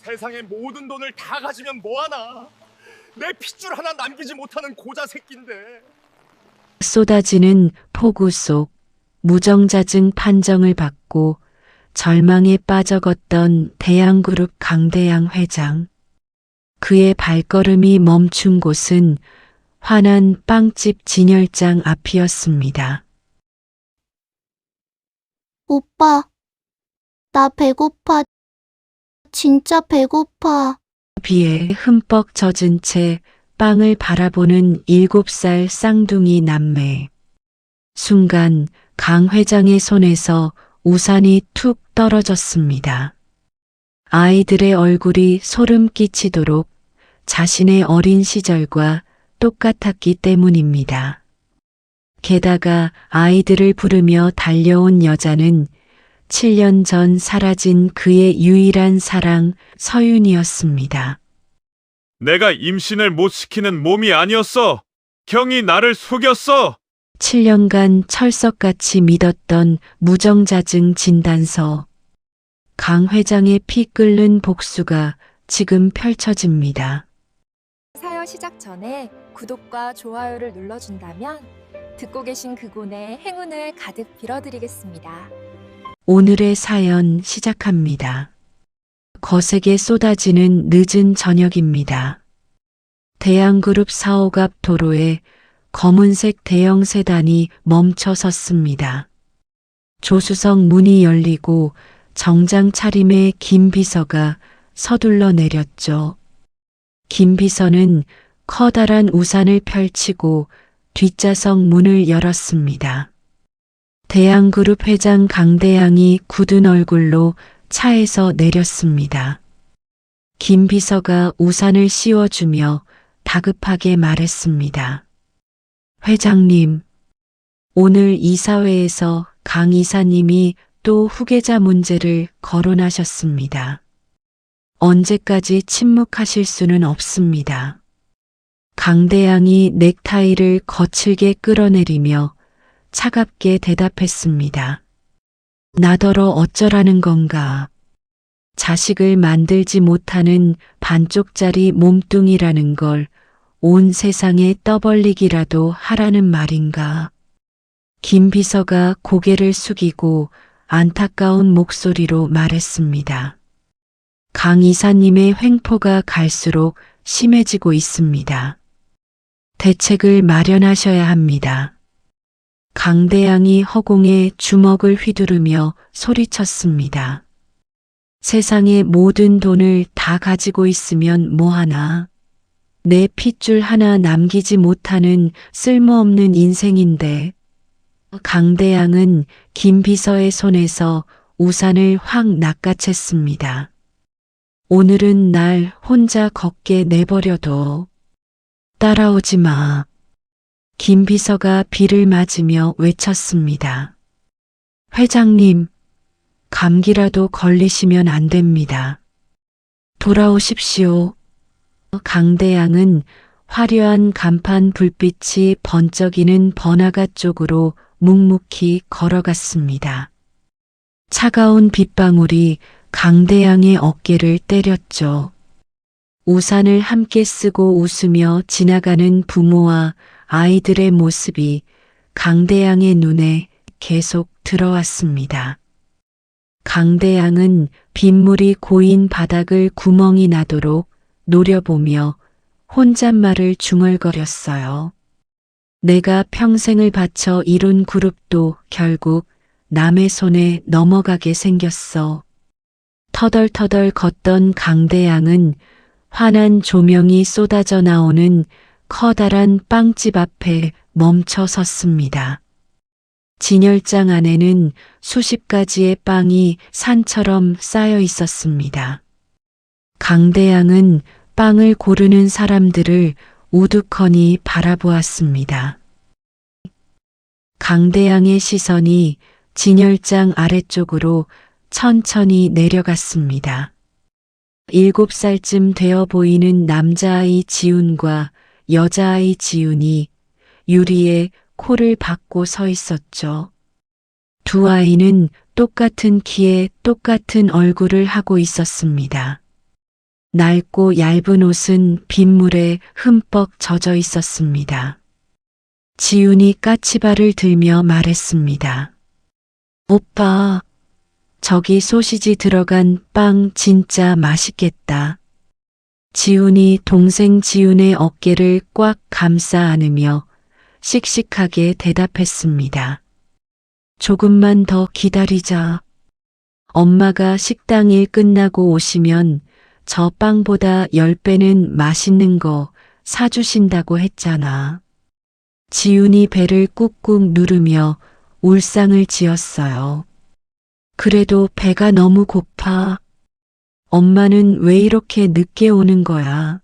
세상의 모든 돈을 다 가지면 뭐하나. 내 핏줄 하나 남기지 못하는 고자 새끼인데. 쏟아지는 폭우 속 무정자증 판정을 받고 절망에 빠져 걷던 대양그룹 강대양 회장. 그의 발걸음이 멈춘 곳은 환한 빵집 진열장 앞이었습니다. 오빠, 나 배고파. 진짜 배고파. 비에 흠뻑 젖은 채 빵을 바라보는 7살 쌍둥이 남매. 순간 강 회장의 손에서 우산이 툭 떨어졌습니다. 아이들의 얼굴이 소름 끼치도록 자신의 어린 시절과 똑같았기 때문입니다. 게다가 아이들을 부르며 달려온 여자는 7년 전 사라진 그의 유일한 사랑 서윤이었습니다. 내가 임신을 못 시키는 몸이 아니었어. 형이 나를 속였어. 7년간 철석같이 믿었던 무정자증 진단서. 강 회장의 피 끓는 복수가 지금 펼쳐집니다. 사연 시작 전에 구독과 좋아요를 눌러준다면 듣고 계신 그곳에 행운을 가득 빌어드리겠습니다. 오늘의 사연 시작합니다. 거세게 쏟아지는 늦은 저녁입니다. 대양그룹 사옥 앞 도로에 검은색 대형 세단이 멈춰 섰습니다. 조수석 문이 열리고 정장 차림의 김 비서가 서둘러 내렸죠. 김 비서는 커다란 우산을 펼치고 뒷좌석 문을 열었습니다. 대양그룹 회장 강대양이 굳은 얼굴로 차에서 내렸습니다. 김 비서가 우산을 씌워주며 다급하게 말했습니다. 회장님, 오늘 이사회에서 강 이사님이 또 후계자 문제를 거론하셨습니다. 언제까지 침묵하실 수는 없습니다. 강대양이 넥타이를 거칠게 끌어내리며 차갑게 대답했습니다. 나더러 어쩌라는 건가. 자식을 만들지 못하는 반쪽짜리 몸뚱이라는 걸 온 세상에 떠벌리기라도 하라는 말인가. 김 비서가 고개를 숙이고 안타까운 목소리로 말했습니다. 강 이사님의 횡포가 갈수록 심해지고 있습니다. 대책을 마련하셔야 합니다. 강대양이 허공에 주먹을 휘두르며 소리쳤습니다. 세상의 모든 돈을 다 가지고 있으면 뭐하나. 내 핏줄 하나 남기지 못하는 쓸모없는 인생인데. 강대양은 김 비서의 손에서 우산을 확 낚아챘습니다. 오늘은 날 혼자 걷게 내버려둬. 따라오지 마. 김 비서가 비를 맞으며 외쳤습니다. 회장님, 감기라도 걸리시면 안 됩니다. 돌아오십시오. 강대양은 화려한 간판 불빛이 번쩍이는 번화가 쪽으로 묵묵히 걸어갔습니다. 차가운 빗방울이 강대양의 어깨를 때렸죠. 우산을 함께 쓰고 웃으며 지나가는 부모와 아이들의 모습이 강대양의 눈에 계속 들어왔습니다. 강대양은 빗물이 고인 바닥을 구멍이 나도록 노려보며 혼잣말을 중얼거렸어요. 내가 평생을 바쳐 이룬 그룹도 결국 남의 손에 넘어가게 생겼어. 터덜터덜 걷던 강대양은 환한 조명이 쏟아져 나오는 커다란 빵집 앞에 멈춰 섰습니다. 진열장 안에는 수십 가지의 빵이 산처럼 쌓여 있었습니다. 강대양은 빵을 고르는 사람들을 우두커니 바라보았습니다. 강대양의 시선이 진열장 아래쪽으로 천천히 내려갔습니다. 7살쯤 되어 보이는 남자아이 지훈과 여자아이 지훈이 유리에 코를 박고 서 있었죠. 두 아이는 똑같은 키에 똑같은 얼굴을 하고 있었습니다. 낡고 얇은 옷은 빗물에 흠뻑 젖어 있었습니다. 지훈이 까치발을 들며 말했습니다. 오빠, 저기 소시지 들어간 빵 진짜 맛있겠다. 지훈이 동생 지훈의 어깨를 꽉 감싸 안으며 씩씩하게 대답했습니다. 조금만 더 기다리자. 엄마가 식당 일 끝나고 오시면 저 빵보다 10배는 맛있는 거 사주신다고 했잖아. 지훈이 배를 꾹꾹 누르며 울상을 지었어요. 그래도 배가 너무 고파. 엄마는 왜 이렇게 늦게 오는 거야?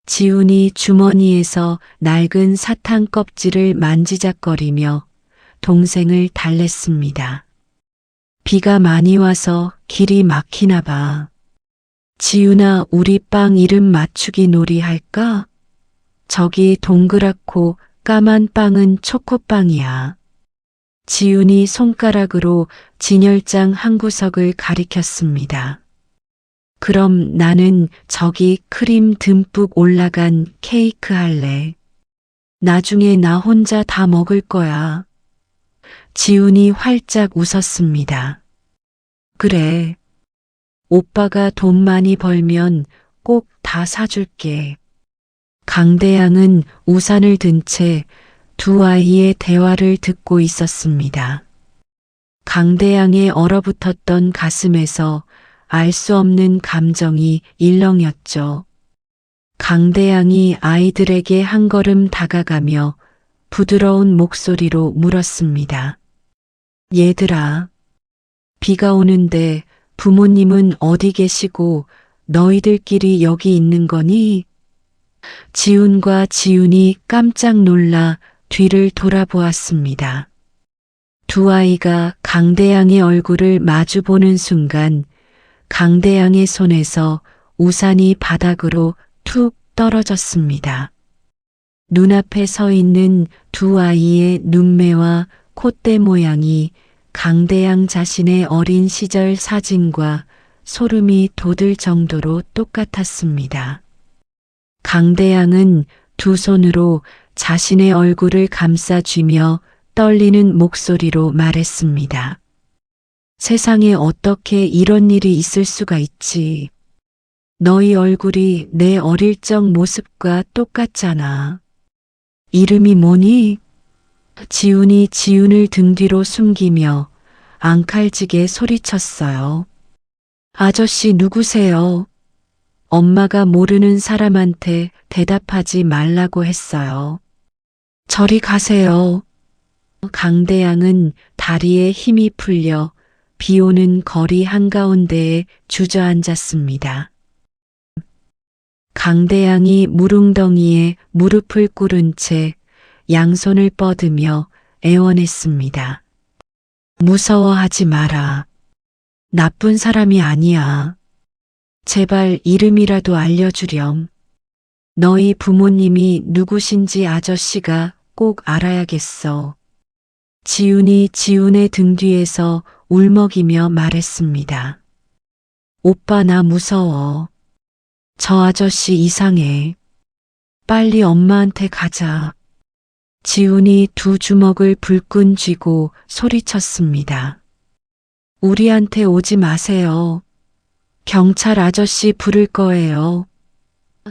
지훈이 주머니에서 낡은 사탕 껍질을 만지작거리며 동생을 달랬습니다. 비가 많이 와서 길이 막히나 봐. 지훈아, 우리 빵 이름 맞추기 놀이 할까? 저기 동그랗고 까만 빵은 초코빵이야. 지훈이 손가락으로 진열장 한 구석을 가리켰습니다. 그럼 나는 저기 크림 듬뿍 올라간 케이크 할래. 나중에 나 혼자 다 먹을 거야. 지훈이 활짝 웃었습니다. 그래. 오빠가 돈 많이 벌면 꼭 다 사줄게. 강대양은 우산을 든 채 두 아이의 대화를 듣고 있었습니다. 강대양의 얼어붙었던 가슴에서 알 수 없는 감정이 일렁였죠. 강대양이 아이들에게 한 걸음 다가가며 부드러운 목소리로 물었습니다. 얘들아, 비가 오는데 부모님은 어디 계시고 너희들끼리 여기 있는 거니? 지훈과 지훈이 깜짝 놀라 뒤를 돌아보았습니다. 두 아이가 강대양의 얼굴을 마주보는 순간 강대양의 손에서 우산이 바닥으로 툭 떨어졌습니다. 눈앞에 서 있는 두 아이의 눈매와 콧대 모양이 강대양 자신의 어린 시절 사진과 소름이 돋을 정도로 똑같았습니다. 강대양은 두 손으로 자신의 얼굴을 감싸쥐며 떨리는 목소리로 말했습니다. 세상에 어떻게 이런 일이 있을 수가 있지. 너희 얼굴이 내 어릴 적 모습과 똑같잖아. 이름이 뭐니? 지훈이 지훈을 등 뒤로 숨기며 앙칼지게 소리쳤어요. 아저씨 누구세요? 엄마가 모르는 사람한테 대답하지 말라고 했어요. 저리 가세요. 강대양은 다리에 힘이 풀려 비 오는 거리 한가운데에 주저앉았습니다. 강대양이 무릉덩이에 무릎을 꿇은 채 양손을 뻗으며 애원했습니다. 무서워하지 마라. 나쁜 사람이 아니야. 제발 이름이라도 알려주렴. 너희 부모님이 누구신지 아저씨가 꼭 알아야겠어. 지훈이 지훈의 등 뒤에서 울먹이며 말했습니다. 오빠 나 무서워. 저 아저씨 이상해. 빨리 엄마한테 가자. 지훈이 두 주먹을 불끈 쥐고 소리쳤습니다. 우리한테 오지 마세요. 경찰 아저씨 부를 거예요.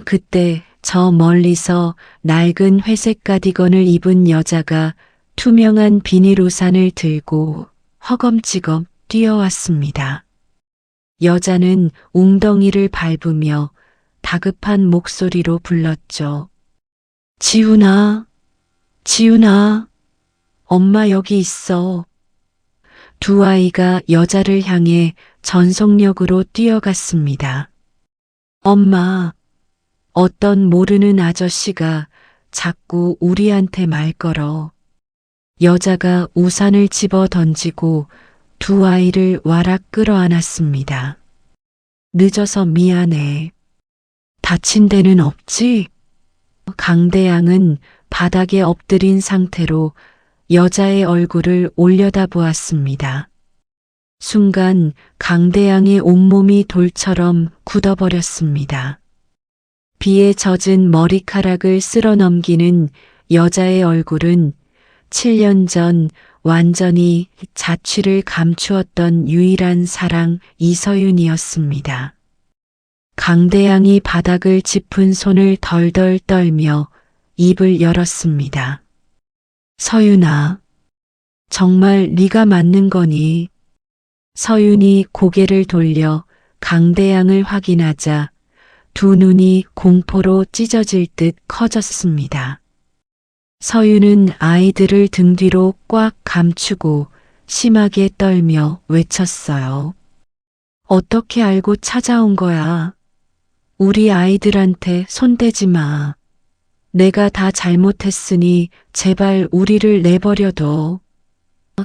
그때 저 멀리서 낡은 회색 가디건을 입은 여자가 투명한 비닐 우산을 들고 허겁지겁 뛰어왔습니다. 여자는 웅덩이를 밟으며 다급한 목소리로 불렀죠. 지훈아, 지훈아, 엄마 여기 있어. 두 아이가 여자를 향해 전속력으로 뛰어갔습니다. 엄마, 어떤 모르는 아저씨가 자꾸 우리한테 말 걸어. 여자가 우산을 집어 던지고 두 아이를 와락 끌어안았습니다. 늦어서 미안해. 다친 데는 없지? 강대양은 바닥에 엎드린 상태로 여자의 얼굴을 올려다보았습니다. 순간 강대양의 온몸이 돌처럼 굳어버렸습니다. 비에 젖은 머리카락을 쓸어 넘기는 여자의 얼굴은 7년 전 완전히 자취를 감추었던 유일한 사랑 이서윤이었습니다. 강대양이 바닥을 짚은 손을 덜덜 떨며 입을 열었습니다. 서윤아, 정말 네가 맞는 거니? 서윤이 고개를 돌려 강대양을 확인하자 두 눈이 공포로 찢어질 듯 커졌습니다. 서윤은 아이들을 등 뒤로 꽉 감추고 심하게 떨며 외쳤어요. 어떻게 알고 찾아온 거야? 우리 아이들한테 손대지 마. 내가 다 잘못했으니 제발 우리를 내버려둬.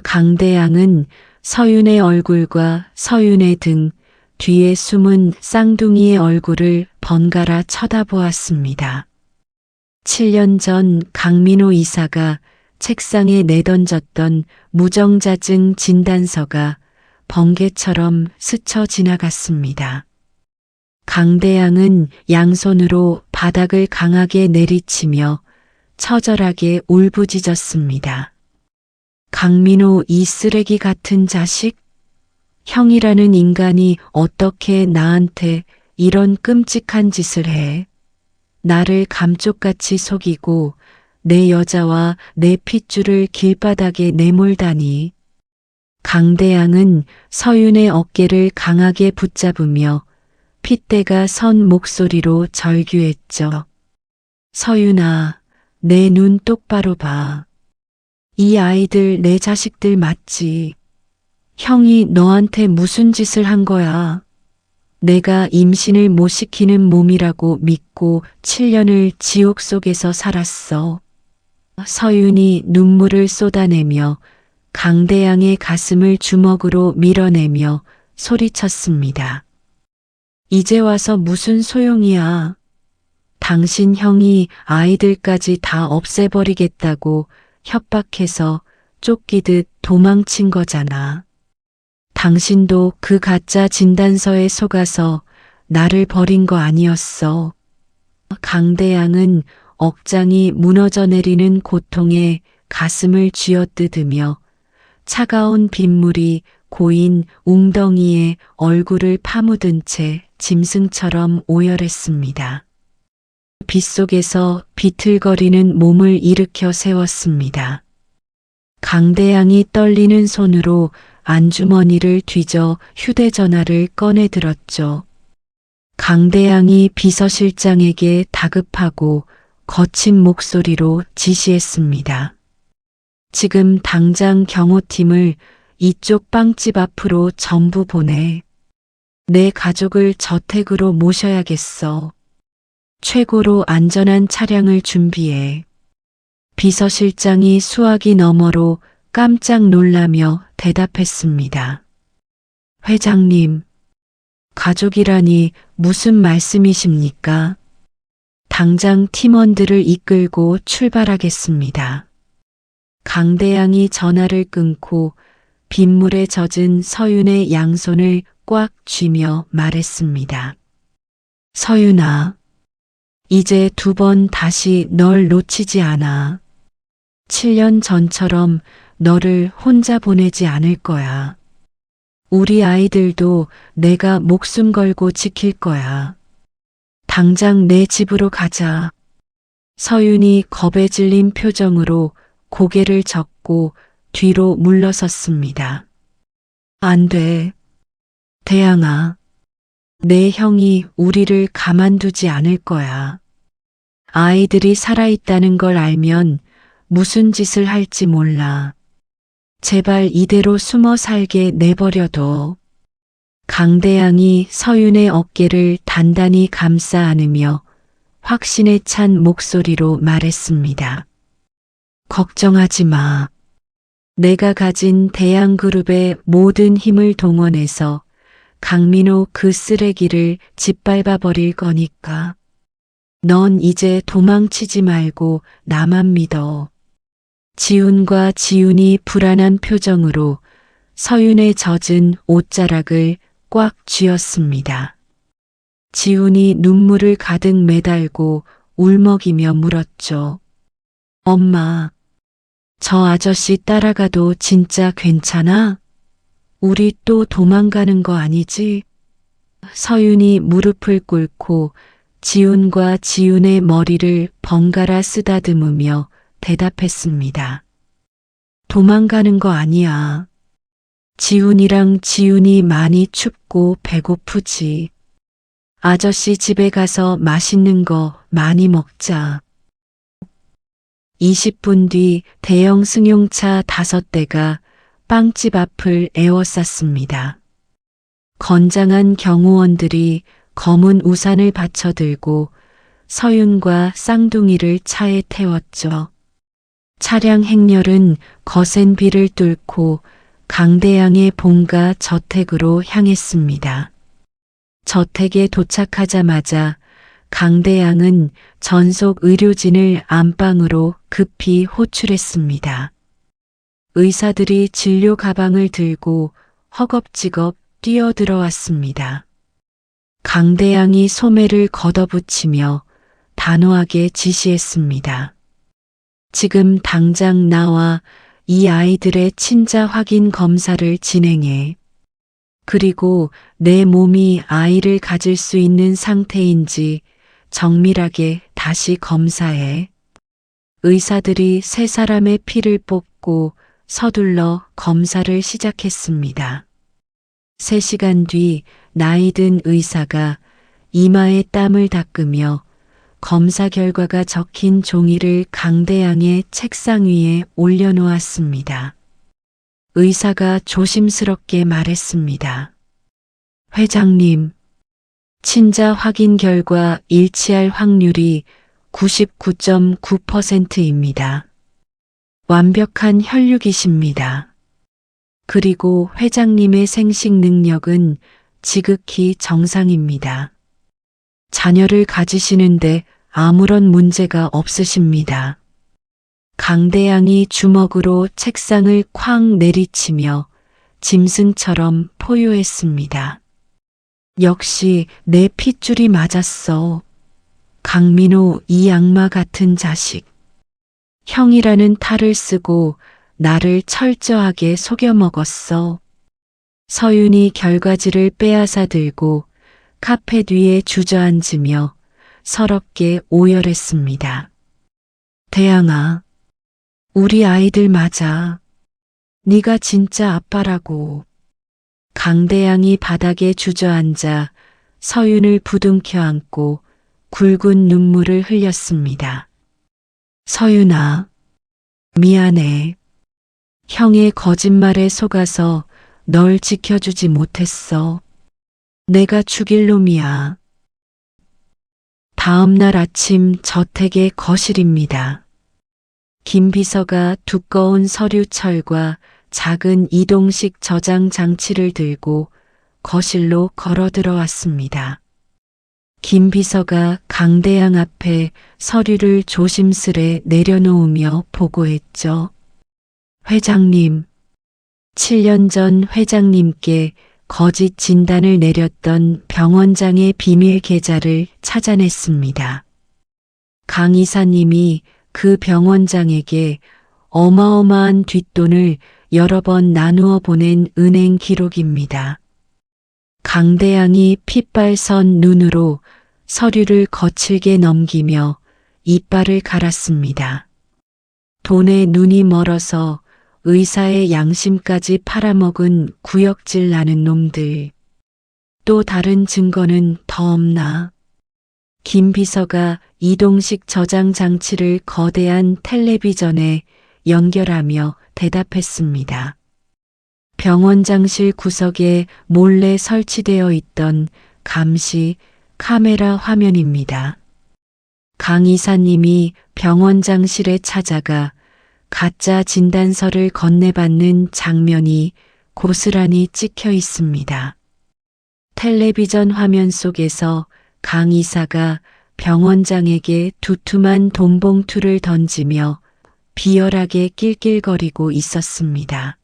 강대양은 서윤의 얼굴과 서윤의 등 뒤에 숨은 쌍둥이의 얼굴을 번갈아 쳐다보았습니다. 7년 전 강민호 이사가 책상에 내던졌던 무정자증 진단서가 번개처럼 스쳐 지나갔습니다. 강대양은 양손으로 바닥을 강하게 내리치며 처절하게 울부짖었습니다. 강민호 이 쓰레기 같은 자식? 형이라는 인간이 어떻게 나한테 이런 끔찍한 짓을 해? 나를 감쪽같이 속이고 내 여자와 내 핏줄을 길바닥에 내몰다니. 강대양은 서윤의 어깨를 강하게 붙잡으며 핏대가 선 목소리로 절규했죠. 서윤아, 내 눈 똑바로 봐. 이 아이들 내 자식들 맞지? 형이 너한테 무슨 짓을 한 거야? 내가 임신을 못 시키는 몸이라고 믿고 7년을 지옥 속에서 살았어. 서윤이 눈물을 쏟아내며 강대양의 가슴을 주먹으로 밀어내며 소리쳤습니다. 이제 와서 무슨 소용이야. 당신 형이 아이들까지 다 없애버리겠다고 협박해서 쫓기듯 도망친 거잖아. 당신도 그 가짜 진단서에 속아서 나를 버린 거 아니었어. 강대양은 억장이 무너져 내리는 고통에 가슴을 쥐어뜯으며 차가운 빗물이 고인 웅덩이에 얼굴을 파묻은 채 짐승처럼 오열했습니다. 빗속에서 비틀거리는 몸을 일으켜 세웠습니다. 강대양이 떨리는 손으로 안주머니를 뒤져 휴대전화를 꺼내 들었죠. 강대양이 비서실장에게 다급하고 거친 목소리로 지시했습니다. 지금 당장 경호팀을 이쪽 빵집 앞으로 전부 보내. 내 가족을 저택으로 모셔야겠어. 최고로 안전한 차량을 준비해. 비서실장이 수화기 너머로 깜짝 놀라며 대답했습니다. 회장님, 가족이라니 무슨 말씀이십니까? 당장 팀원들을 이끌고 출발하겠습니다. 강대양이 전화를 끊고 빗물에 젖은 서윤의 양손을 꽉 쥐며 말했습니다. 서윤아, 이제 2번 다시 널 놓치지 않아. 7년 전처럼 너를 혼자 보내지 않을 거야. 우리 아이들도 내가 목숨 걸고 지킬 거야. 당장 내 집으로 가자. 서윤이 겁에 질린 표정으로 고개를 젓고 뒤로 물러섰습니다. 안 돼. 대양아, 내 형이 우리를 가만두지 않을 거야. 아이들이 살아있다는 걸 알면 무슨 짓을 할지 몰라. 제발 이대로 숨어 살게 내버려둬. 강대양이 서윤의 어깨를 단단히 감싸 안으며 확신에 찬 목소리로 말했습니다. 걱정하지 마. 내가 가진 대양그룹의 모든 힘을 동원해서 강민호 그 쓰레기를 짓밟아 버릴 거니까. 넌 이제 도망치지 말고 나만 믿어. 지훈과 지훈이 불안한 표정으로 서윤의 젖은 옷자락을 꽉 쥐었습니다. 지훈이 눈물을 가득 매달고 울먹이며 물었죠. 엄마, 저 아저씨 따라가도 진짜 괜찮아? 우리 또 도망가는 거 아니지? 서윤이 무릎을 꿇고 지훈과 지훈의 머리를 번갈아 쓰다듬으며 대답했습니다. 도망가는 거 아니야. 지훈이랑 지훈이 많이 춥고 배고프지. 아저씨 집에 가서 맛있는 거 많이 먹자. 20분 뒤 대형 승용차 5대가 빵집 앞을 에워쌌습니다. 건장한 경호원들이 검은 우산을 받쳐들고 서윤과 쌍둥이를 차에 태웠죠. 차량 행렬은 거센 비를 뚫고 강대양의 본가 저택으로 향했습니다. 저택에 도착하자마자 강대양은 전속 의료진을 안방으로 급히 호출했습니다. 의사들이 진료 가방을 들고 허겁지겁 뛰어들어왔습니다. 강대양이 소매를 걷어붙이며 단호하게 지시했습니다. 지금 당장 나와 이 아이들의 친자 확인 검사를 진행해. 그리고 내 몸이 아이를 가질 수 있는 상태인지 정밀하게 다시 검사해. 의사들이 3사람의 피를 뽑고 서둘러 검사를 시작했습니다. 3시간 뒤 나이든 의사가 이마에 땀을 닦으며 검사 결과가 적힌 종이를 강대양의 책상 위에 올려놓았습니다. 의사가 조심스럽게 말했습니다. 회장님, 친자 확인 결과 일치할 확률이 99.9%입니다. 완벽한 혈육이십니다. 그리고 회장님의 생식 능력은 지극히 정상입니다. 자녀를 가지시는데 아무런 문제가 없으십니다. 강대양이 주먹으로 책상을 쾅 내리치며 짐승처럼 포효했습니다. 역시 내 핏줄이 맞았어. 강민호 이 악마 같은 자식. 형이라는 탈을 쓰고 나를 철저하게 속여먹었어. 서윤이 결과지를 빼앗아 들고 카페 뒤에 주저앉으며 서럽게 오열했습니다. 대양아, 우리 아이들 맞아. 네가 진짜 아빠라고. 강대양이 바닥에 주저앉아 서윤을 부둥켜 안고 굵은 눈물을 흘렸습니다. 서윤아, 미안해. 형의 거짓말에 속아서 널 지켜주지 못했어. 내가 죽일 놈이야. 다음 날 아침 저택의 거실입니다. 김 비서가 두꺼운 서류철과 작은 이동식 저장 장치를 들고 거실로 걸어 들어왔습니다. 김 비서가 강대양 앞에 서류를 조심스레 내려놓으며 보고했죠. 회장님, 7년 전 회장님께 거짓 진단을 내렸던 병원장의 비밀 계좌를 찾아냈습니다. 강 이사님이 그 병원장에게 어마어마한 뒷돈을 여러 번 나누어 보낸 은행 기록입니다. 강대양이 핏발선 눈으로 서류를 거칠게 넘기며 이빨을 갈았습니다. 돈에 눈이 멀어서 의사의 양심까지 팔아먹은 구역질 나는 놈들. 또 다른 증거는 더 없나? 김 비서가 이동식 저장 장치를 거대한 텔레비전에 연결하며 대답했습니다. 병원장실 구석에 몰래 설치되어 있던 감시 카메라 화면입니다. 강 이사님이 병원장실에 찾아가 가짜 진단서를 건네받는 장면이 고스란히 찍혀 있습니다. 텔레비전 화면 속에서 강 이사가 병원장에게 두툼한 돈봉투를 던지며 비열하게 낄낄거리고 있었습니다.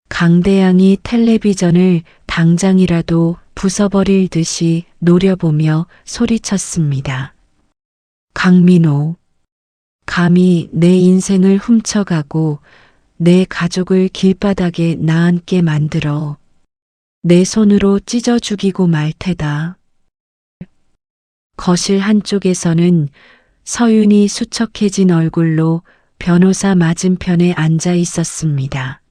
강대양이 텔레비전을 당장이라도 부숴버릴 듯이 노려보며 소리쳤습니다. 강민호, 감히 내 인생을 훔쳐가고 내 가족을 길바닥에 나앉게 만들어 내 손으로 찢어 죽이고 말 테다. 거실 한쪽에서는 서윤이 수척해진 얼굴로 변호사 맞은편에 앉아 있었습니다.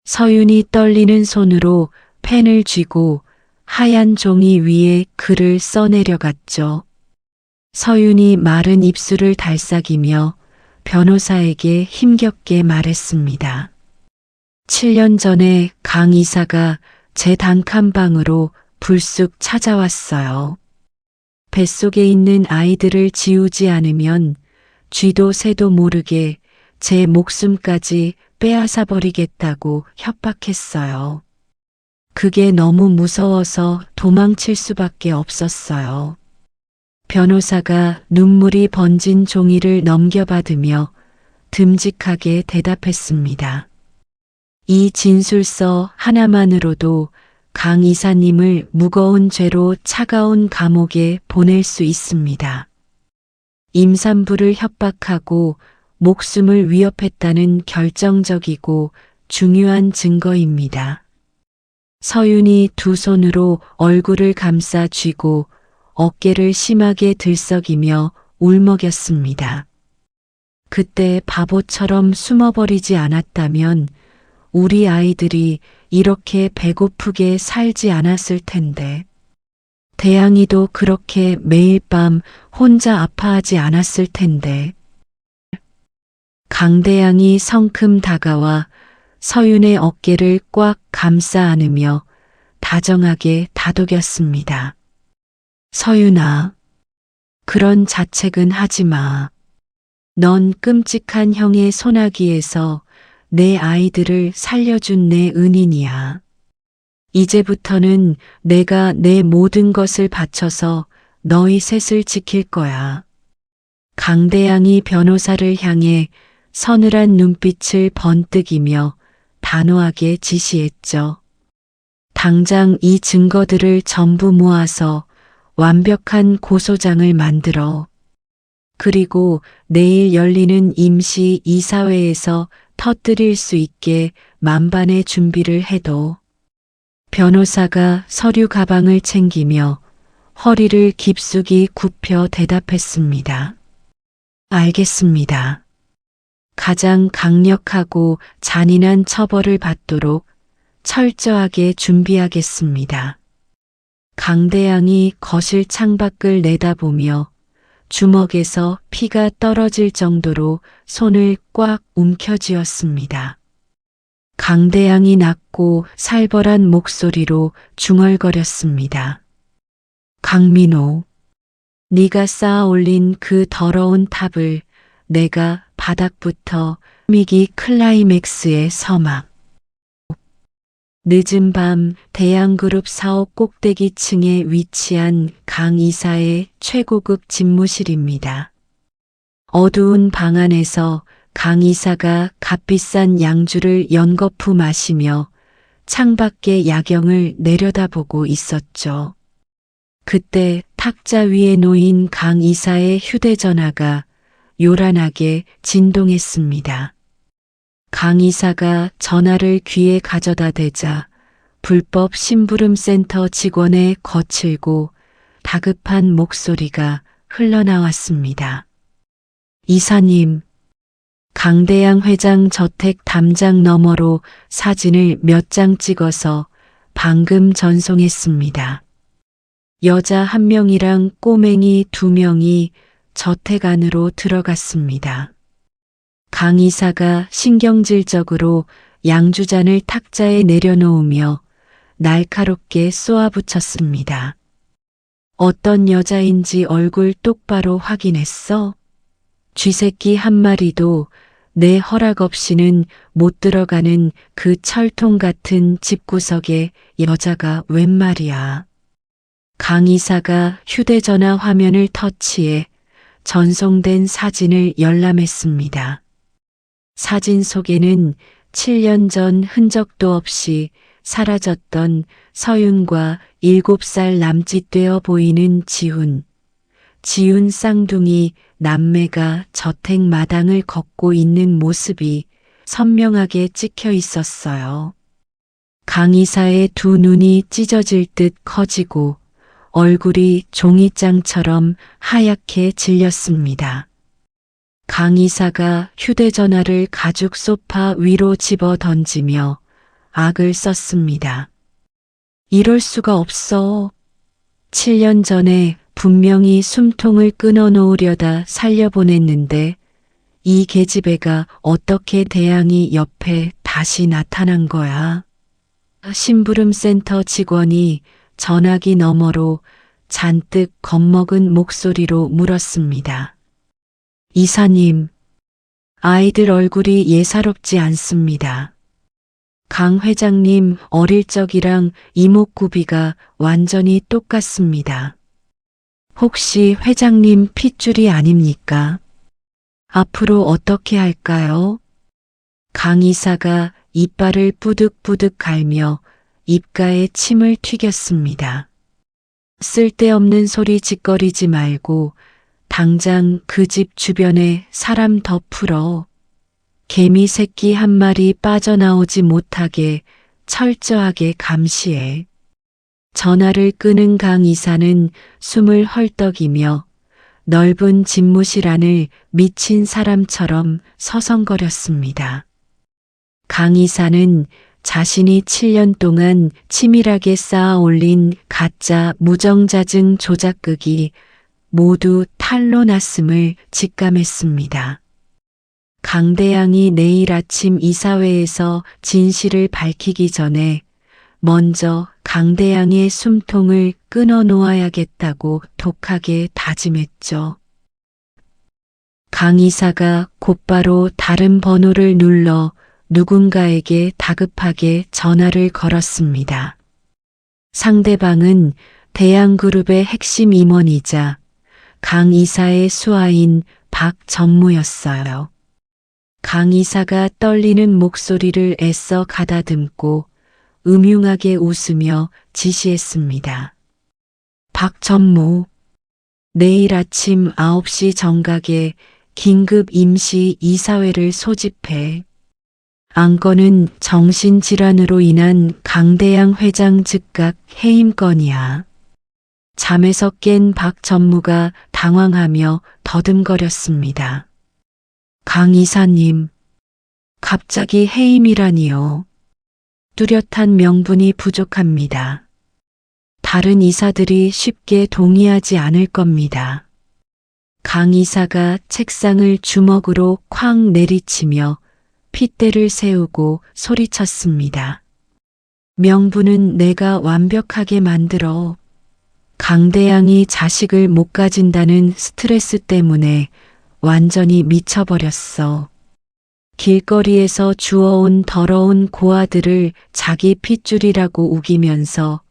서윤이 떨리는 손으로 펜을 쥐고 하얀 종이 위에 글을 써내려갔죠. 서윤이 마른 입술을 달싹이며 변호사에게 힘겹게 말했습니다. 7년 전에 강 이사가 제 단칸방으로 불쑥 찾아왔어요. 뱃속에 있는 아이들을 지우지 않으면 쥐도 새도 모르게 제 목숨까지 빼앗아 버리겠다고 협박했어요. 그게 너무 무서워서 도망칠 수밖에 없었어요. 변호사가 눈물이 번진 종이를 넘겨받으며 듬직하게 대답했습니다. 이 진술서 하나만으로도 강 이사님을 무거운 죄로 차가운 감옥에 보낼 수 있습니다. 임산부를 협박하고 목숨을 위협했다는 결정적이고 중요한 증거입니다. 서윤이 두 손으로 얼굴을 감싸 쥐고 어깨를 심하게 들썩이며 울먹였습니다. 그때 바보처럼 숨어버리지 않았다면 우리 아이들이 이렇게 배고프게 살지 않았을 텐데. 대양이도 그렇게 매일 밤 혼자 아파하지 않았을 텐데. 강대양이 성큼 다가와 서윤의 어깨를 꽉 감싸 안으며 다정하게 다독였습니다. 서윤아, 그런 자책은 하지 마. 넌 끔찍한 형의 소나기에서 내 아이들을 살려준 내 은인이야. 이제부터는 내가 내 모든 것을 바쳐서 너희 셋을 지킬 거야. 강대양이 변호사를 향해 서늘한 눈빛을 번뜩이며 단호하게 지시했죠. 당장 이 증거들을 전부 모아서 완벽한 고소장을 만들어. 그리고 내일 열리는 임시 이사회에서 터뜨릴 수 있게 만반의 준비를 해도. 변호사가 서류 가방을 챙기며 허리를 깊숙이 굽혀 대답했습니다. 알겠습니다. 가장 강력하고 잔인한 처벌을 받도록 철저하게 준비하겠습니다. 강대양이 거실 창밖을 내다보며 주먹에서 피가 떨어질 정도로 손을 꽉 움켜쥐었습니다. 강대양이 낮고 살벌한 목소리로 중얼거렸습니다. 강민호, 네가 쌓아 올린 그 더러운 탑을 내가 바닥부터 미기 클라이맥스의 서막. 늦은 밤 대양그룹 사업 꼭대기층에 위치한 강 이사의 최고급 집무실입니다. 어두운 방 안에서 강 이사가 값비싼 양주를 연거푸 마시며 창밖의 야경을 내려다보고 있었죠. 그때 탁자 위에 놓인 강 이사의 휴대전화가 요란하게 진동했습니다. 강 이사가 전화를 귀에 가져다 대자 불법 심부름센터 직원의 거칠고 다급한 목소리가 흘러나왔습니다. 이사님, 강대양 회장 저택 담장 너머로 사진을 몇 장 찍어서 방금 전송했습니다. 여자 1명이랑 꼬맹이 2명이 저택 안으로 들어갔습니다. 강 이사가 신경질적으로 양주잔을 탁자에 내려놓으며 날카롭게 쏘아붙였습니다. 어떤 여자인지 얼굴 똑바로 확인했어? 쥐새끼 한 마리도 내 허락 없이는 못 들어가는 그 철통 같은 집구석에 여자가 웬 말이야. 강 이사가 휴대전화 화면을 터치해 전송된 사진을 열람했습니다. 사진 속에는 7년 전 흔적도 없이 사라졌던 서윤과 7살 남짓되어 보이는 지훈. 지훈 쌍둥이 남매가 저택 마당을 걷고 있는 모습이 선명하게 찍혀 있었어요. 강 이사의 두 눈이 찢어질 듯 커지고 얼굴이 종이장처럼 하얗게 질렸습니다. 강 이사가 휴대전화를 가죽 소파 위로 집어 던지며 악을 썼습니다. 이럴 수가 없어. 7년 전에 분명히 숨통을 끊어놓으려다 살려보냈는데 이 계집애가 어떻게 대양이 옆에 다시 나타난 거야. 심부름센터 직원이 전화기 너머로 잔뜩 겁먹은 목소리로 물었습니다. 이사님, 아이들 얼굴이 예사롭지 않습니다. 강 회장님 어릴 적이랑 이목구비가 완전히 똑같습니다. 혹시 회장님 핏줄이 아닙니까? 앞으로 어떻게 할까요? 강 이사가 이빨을 뿌득뿌득 갈며 입가에 침을 튀겼습니다. 쓸데없는 소리 짓거리지 말고 당장 그 집 주변에 사람 더 풀어. 개미 새끼 한 마리 빠져나오지 못하게 철저하게 감시해. 전화를 끄는 강 이사는 숨을 헐떡이며 넓은 집무실 안을 미친 사람처럼 서성거렸습니다. 강 이사는 자신이 7년 동안 치밀하게 쌓아 올린 가짜 무정자증 조작극이 모두 탄로 났음을 직감했습니다. 강대양이 내일 아침 이사회에서 진실을 밝히기 전에 먼저 강대양의 숨통을 끊어 놓아야겠다고 독하게 다짐했죠. 강 이사가 곧바로 다른 번호를 눌러 누군가에게 다급하게 전화를 걸었습니다. 상대방은 대양그룹의 핵심 임원이자 강 이사의 수하인 박전무였어요. 강 이사가 떨리는 목소리를 애써 가다듬고 음흉하게 웃으며 지시했습니다. 박전무, 내일 아침 9시 정각에 긴급 임시 이사회를 소집해. 안건은 정신질환으로 인한 강대양 회장 즉각 해임건이야. 잠에서 깬 박 전무가 당황하며 더듬거렸습니다. 강 이사님, 갑자기 해임이라니요. 뚜렷한 명분이 부족합니다. 다른 이사들이 쉽게 동의하지 않을 겁니다. 강 이사가 책상을 주먹으로 쾅 내리치며 핏대를 세우고 소리쳤습니다. 명분은 내가 완벽하게 만들어. 강대양이 자식을 못 가진다는 스트레스 때문에 완전히 미쳐버렸어. 길거리에서 주워온 더러운 고아들을 자기 핏줄이라고 우기면서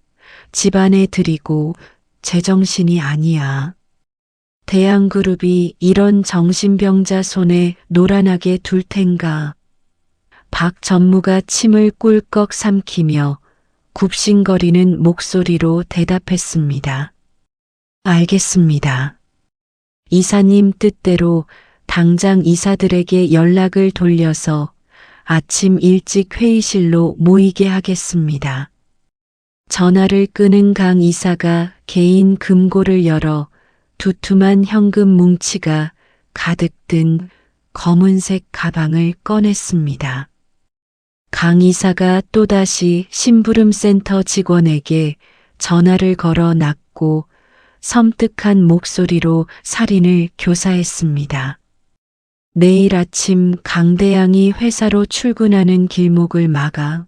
집안에 들이고 제정신이 아니야. 대양그룹이 이런 정신병자 손에 노란하게 둘 텐가. 박 전무가 침을 꿀꺽 삼키며 굽신거리는 목소리로 대답했습니다. 알겠습니다. 이사님 뜻대로 당장 이사들에게 연락을 돌려서 아침 일찍 회의실로 모이게 하겠습니다. 전화를 끄는 강 이사가 개인 금고를 열어 두툼한 현금 뭉치가 가득 든 검은색 가방을 꺼냈습니다. 강 이사가 또다시 심부름센터 직원에게 전화를 걸어 놨고 섬뜩한 목소리로 살인을 교사했습니다. 내일 아침 강대양이 회사로 출근하는 길목을 막아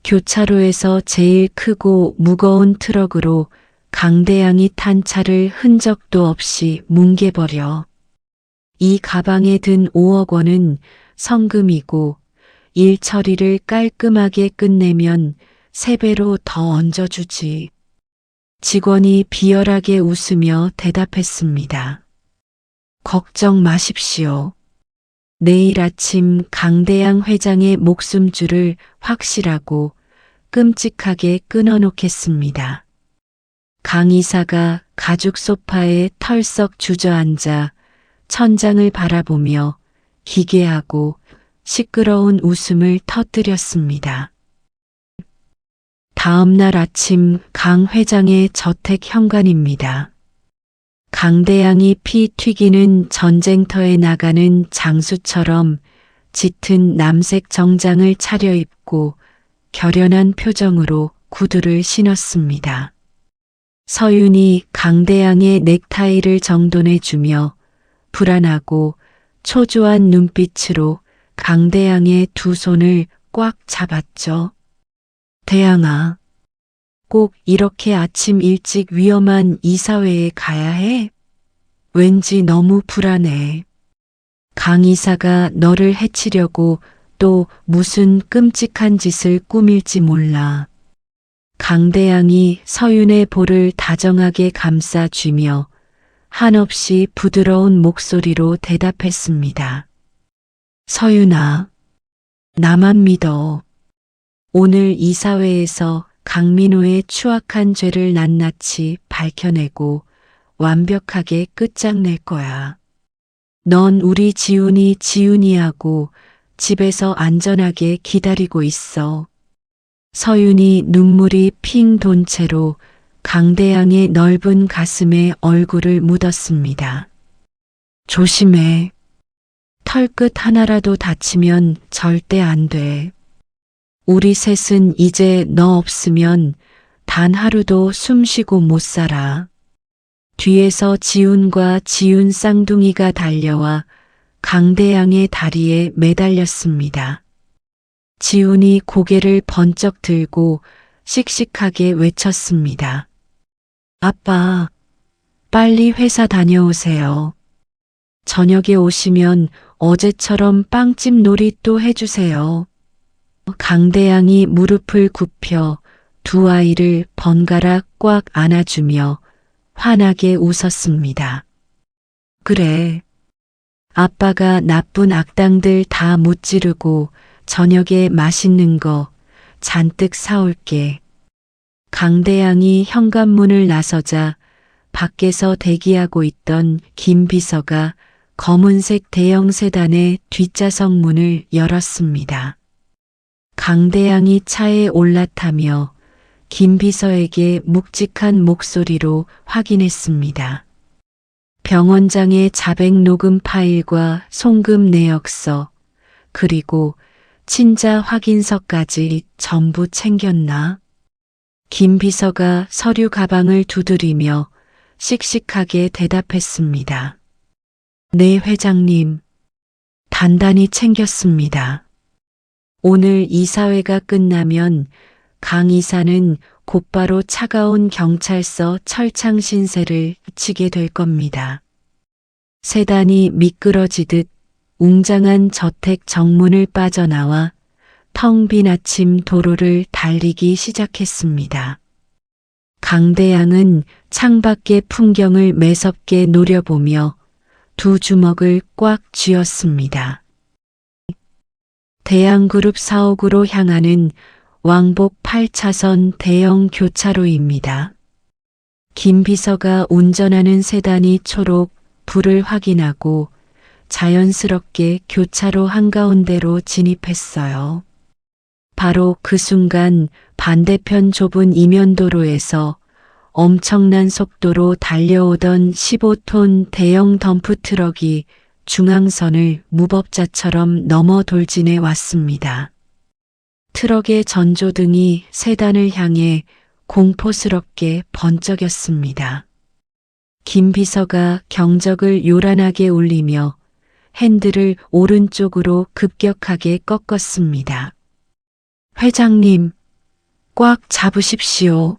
교차로에서 제일 크고 무거운 트럭으로 강대양이 탄 차를 흔적도 없이 뭉개버려. 이 가방에 든 5억 원은 성금이고 일 처리를 깔끔하게 끝내면 3배로 더 얹어주지. 직원이 비열하게 웃으며 대답했습니다. 걱정 마십시오. 내일 아침 강대양 회장의 목숨줄을 확실하고 끔찍하게 끊어놓겠습니다. 강 이사가 가죽 소파에 털썩 주저앉아 천장을 바라보며 기괴하고 시끄러운 웃음을 터뜨렸습니다. 다음 날 아침 강 회장의 저택 현관입니다. 강대양이 피 튀기는 전쟁터에 나가는 장수처럼 짙은 남색 정장을 차려입고 결연한 표정으로 구두를 신었습니다. 서윤이 강대양의 넥타이를 정돈해주며 불안하고 초조한 눈빛으로 강대양의 두 손을 꽉 잡았죠. 대양아, 꼭 이렇게 아침 일찍 위험한 이사회에 가야 해? 왠지 너무 불안해. 강 이사가 너를 해치려고 또 무슨 끔찍한 짓을 꾸밀지 몰라. 강대양이 서윤의 볼을 다정하게 감싸쥐며 한없이 부드러운 목소리로 대답했습니다. 서윤아, 나만 믿어. 오늘 이사회에서 강민호의 추악한 죄를 낱낱이 밝혀내고 완벽하게 끝장낼 거야. 넌 우리 지훈이하고 집에서 안전하게 기다리고 있어. 서윤이 눈물이 핑 돈 채로 강대양의 넓은 가슴에 얼굴을 묻었습니다. 조심해. 털끝 하나라도 다치면 절대 안 돼. 우리 셋은 이제 너 없으면 단 하루도 숨쉬고 못 살아. 뒤에서 지훈과 지훈 쌍둥이가 달려와 강대양의 다리에 매달렸습니다. 지훈이 고개를 번쩍 들고 씩씩하게 외쳤습니다. 아빠, 빨리 회사 다녀오세요. 저녁에 오시면 어제처럼 빵집 놀이 또 해주세요. 강대양이 무릎을 굽혀 두 아이를 번갈아 꽉 안아주며 환하게 웃었습니다. 그래, 아빠가 나쁜 악당들 다 무찌르고 저녁에 맛있는 거 잔뜩 사올게. 강대양이 현관문을 나서자 밖에서 대기하고 있던 김 비서가 검은색 대형 세단의 뒷좌석 문을 열었습니다. 강대양이 차에 올라타며 김 비서에게 묵직한 목소리로 확인했습니다. 병원장의 자백 녹음 파일과 송금 내역서, 그리고 친자 확인서까지 전부 챙겼나? 김 비서가 서류 가방을 두드리며 씩씩하게 대답했습니다. 네, 회장님. 단단히 챙겼습니다. 오늘 이사회가 끝나면 강 이사는 곧바로 차가운 경찰서 철창 신세를 치게 될 겁니다. 세단이 미끄러지듯 웅장한 저택 정문을 빠져나와 텅 빈 아침 도로를 달리기 시작했습니다. 강대양은 창밖의 풍경을 매섭게 노려보며 두 주먹을 꽉 쥐었습니다. 대양그룹 사옥으로 향하는 왕복 8차선 대형 교차로입니다. 김 비서가 운전하는 세단이 초록 불을 확인하고 자연스럽게 교차로 한가운데로 진입했어요. 바로 그 순간 반대편 좁은 이면도로에서 엄청난 속도로 달려오던 15톤 대형 덤프트럭이 중앙선을 무법자처럼 넘어 돌진해 왔습니다. 트럭의 전조등이 세단을 향해 공포스럽게 번쩍였습니다. 김 비서가 경적을 요란하게 울리며 핸들을 오른쪽으로 급격하게 꺾었습니다. 회장님, 꽉 잡으십시오.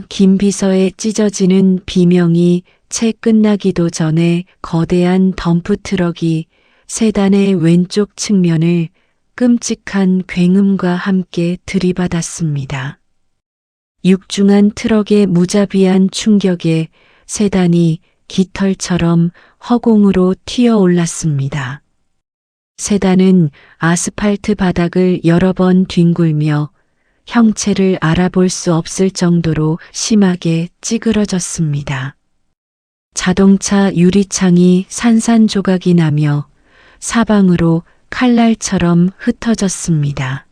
김 비서의 찢어지는 비명이 채 끝나기도 전에 거대한 덤프트럭이 세단의 왼쪽 측면을 끔찍한 굉음과 함께 들이받았습니다. 육중한 트럭의 무자비한 충격에 세단이 깃털처럼 허공으로 튀어 올랐습니다. 세단은 아스팔트 바닥을 여러 번 뒹굴며 형체를 알아볼 수 없을 정도로 심하게 찌그러졌습니다. 자동차 유리창이 산산조각이 나며 사방으로 칼날처럼 흩어졌습니다.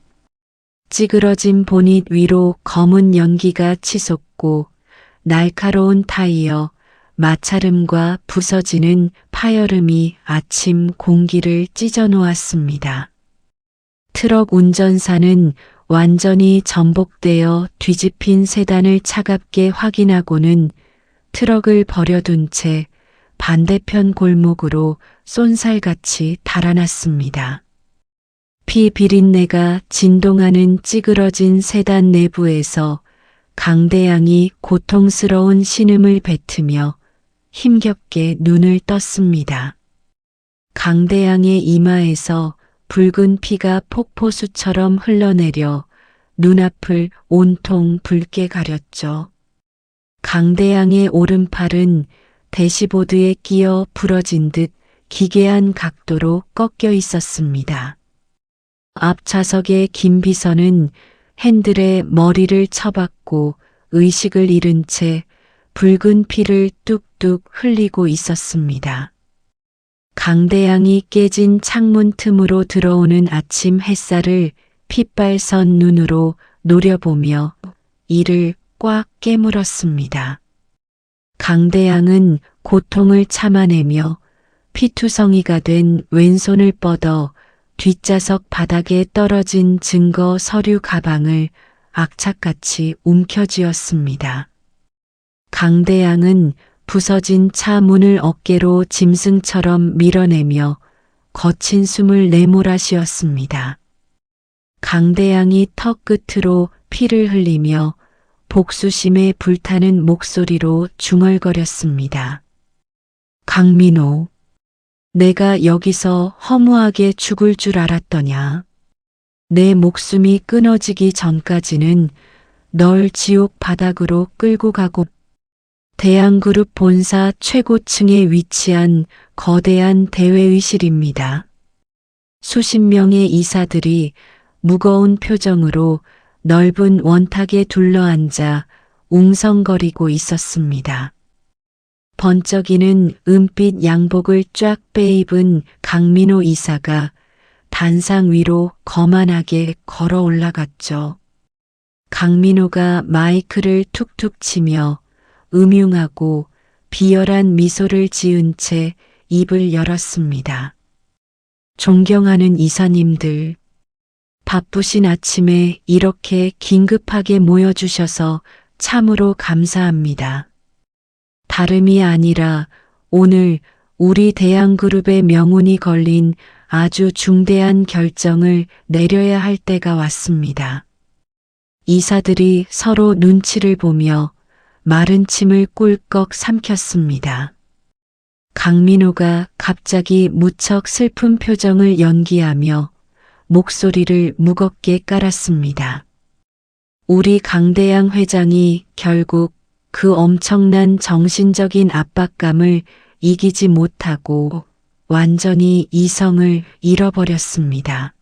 찌그러진 보닛 위로 검은 연기가 치솟고 날카로운 타이어, 마찰음과 부서지는 파열음이 아침 공기를 찢어놓았습니다. 트럭 운전사는 완전히 전복되어 뒤집힌 세단을 차갑게 확인하고는 트럭을 버려둔 채 반대편 골목으로 쏜살같이 달아났습니다. 피 비린내가 진동하는 찌그러진 세단 내부에서 강대양이 고통스러운 신음을 뱉으며 힘겹게 눈을 떴습니다. 강대양의 이마에서 붉은 피가 폭포수처럼 흘러내려 눈앞을 온통 붉게 가렸죠. 강대양의 오른팔은 대시보드에 끼어 부러진 듯 기괴한 각도로 꺾여 있었습니다. 앞좌석의 김비서는 핸들에 머리를 쳐박고 의식을 잃은 채 붉은 피를 뚝뚝 흘리고 있었습니다. 강대양이 깨진 창문 틈으로 들어오는 아침 햇살을 핏발선 눈으로 노려보며 이를 꽉 깨물었습니다. 강대양은 고통을 참아내며 피투성이가 된 왼손을 뻗어 뒷좌석 바닥에 떨어진 증거 서류 가방을 악착같이 움켜쥐었습니다. 강대양은 부서진 차 문을 어깨로 짐승처럼 밀어내며 거친 숨을 내몰아쉬었습니다. 강대양이 턱 끝으로 피를 흘리며 복수심에 불타는 목소리로 중얼거렸습니다. 강민호, 내가 여기서 허무하게 죽을 줄 알았더냐. 내 목숨이 끊어지기 전까지는 널 지옥 바닥으로 끌고 가고 대양그룹 본사 최고층에 위치한 거대한 대회의실입니다. 수십 명의 이사들이 무거운 표정으로 넓은 원탁에 둘러앉아 웅성거리고 있었습니다. 번쩍이는 은빛 양복을 쫙 빼입은 강민호 이사가 단상 위로 거만하게 걸어 올라갔죠. 강민호가 마이크를 툭툭 치며 음흉하고 비열한 미소를 지은 채 입을 열었습니다. 존경하는 이사님들, 바쁘신 아침에 이렇게 긴급하게 모여주셔서 참으로 감사합니다. 다름이 아니라 오늘 우리 대양그룹의 명운이 걸린 아주 중대한 결정을 내려야 할 때가 왔습니다. 이사들이 서로 눈치를 보며 마른 침을 꿀꺽 삼켰습니다. 강민호가 갑자기 무척 슬픈 표정을 연기하며 목소리를 무겁게 깔았습니다. 우리 강대양 회장이 결국 그 엄청난 정신적인 압박감을 이기지 못하고 완전히 이성을 잃어버렸습니다.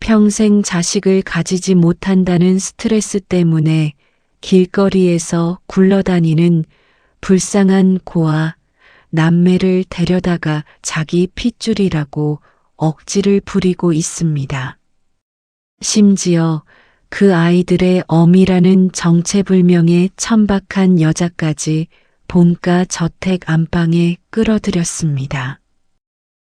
평생 자식을 가지지 못한다는 스트레스 때문에 길거리에서 굴러다니는 불쌍한 고아 남매를 데려다가 자기 핏줄이라고 억지를 부리고 있습니다. 심지어 그 아이들의 어미라는 정체불명의 천박한 여자까지 본가 저택 안방에 끌어들였습니다.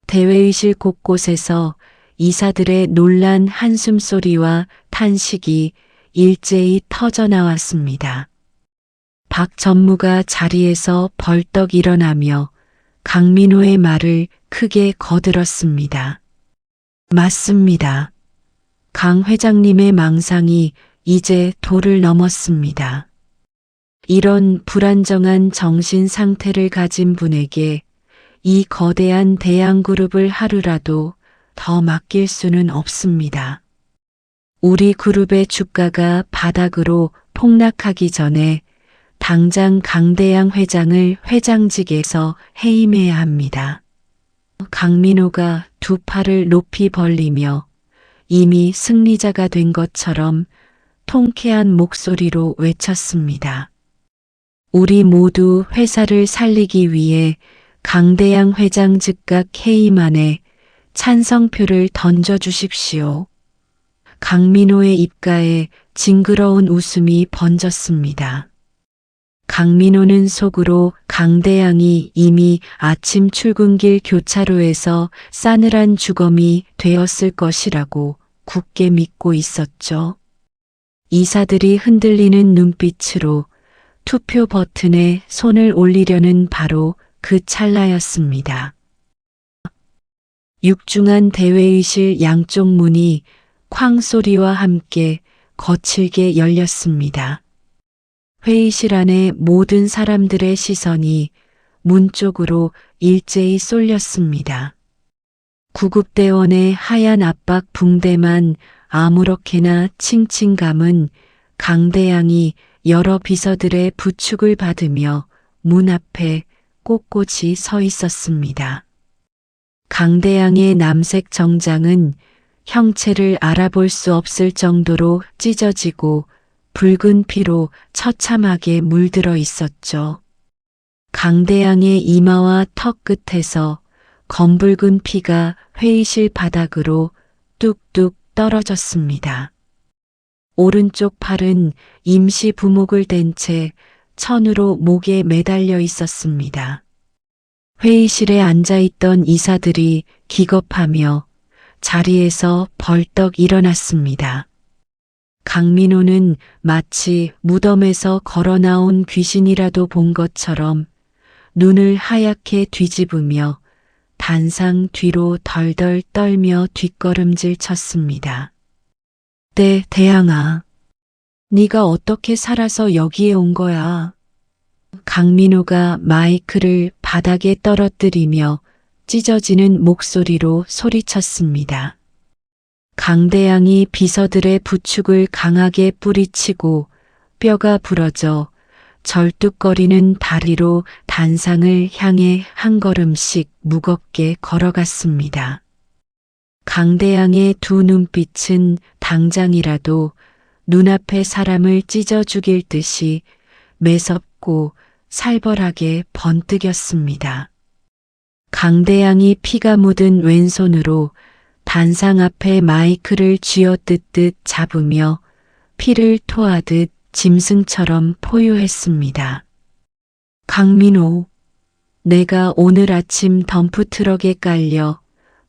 대회의실 곳곳에서 이사들의 놀란 한숨소리와 탄식이 일제히 터져나왔습니다. 박 전무가 자리에서 벌떡 일어나며 강민호의 말을 크게 거들었습니다. 맞습니다. 강 회장님의 망상이 이제 도를 넘었습니다. 이런 불안정한 정신 상태를 가진 분에게 이 거대한 대양그룹을 하루라도 더 맡길 수는 없습니다. 우리 그룹의 주가가 바닥으로 폭락하기 전에 당장 강대양 회장을 회장직에서 해임해야 합니다. 강민호가 두 팔을 높이 벌리며 이미 승리자가 된 것처럼 통쾌한 목소리로 외쳤습니다. 우리 모두 회사를 살리기 위해 강대양 회장 즉각 해임안에 찬성표를 던져주십시오. 강민호의 입가에 징그러운 웃음이 번졌습니다. 강민호는 속으로 강대양이 이미 아침 출근길 교차로에서 싸늘한 주검이 되었을 것이라고 굳게 믿고 있었죠. 이사들이 흔들리는 눈빛으로 투표 버튼에 손을 올리려는 바로 그 찰나였습니다. 육중한 대회의실 양쪽 문이 쾅 소리와 함께 거칠게 열렸습니다. 회의실 안에 모든 사람들의 시선이 문 쪽으로 일제히 쏠렸습니다. 구급대원의 하얀 압박 붕대만 아무렇게나 칭칭 감은 강대양이 여러 비서들의 부축을 받으며 문 앞에 꼿꼿이 서 있었습니다. 강대양의 남색 정장은 형체를 알아볼 수 없을 정도로 찢어지고 붉은 피로 처참하게 물들어 있었죠. 강대양의 이마와 턱 끝에서 검붉은 피가 회의실 바닥으로 뚝뚝 떨어졌습니다. 오른쪽 팔은 임시 부목을 댄 채 천으로 목에 매달려 있었습니다. 회의실에 앉아있던 이사들이 기겁하며 자리에서 벌떡 일어났습니다. 강민호는 마치 무덤에서 걸어 나온 귀신이라도 본 것처럼 눈을 하얗게 뒤집으며 단상 뒤로 덜덜 떨며 뒷걸음질 쳤습니다. 네, 대양아. 네가 어떻게 살아서 여기에 온 거야? 강민호가 마이크를 바닥에 떨어뜨리며 찢어지는 목소리로 소리쳤습니다. 강대양이 비서들의 부축을 강하게 뿌리치고 뼈가 부러져 절뚝거리는 다리로 단상을 향해 한 걸음씩 무겁게 걸어갔습니다. 강대양의 두 눈빛은 당장이라도 눈앞의 사람을 찢어 죽일 듯이 매섭고 살벌하게 번뜩였습니다. 강대양이 피가 묻은 왼손으로 단상 앞에 마이크를 쥐어뜯듯 잡으며 피를 토하듯 짐승처럼 포효했습니다. 강민호, 내가 오늘 아침 덤프트럭에 깔려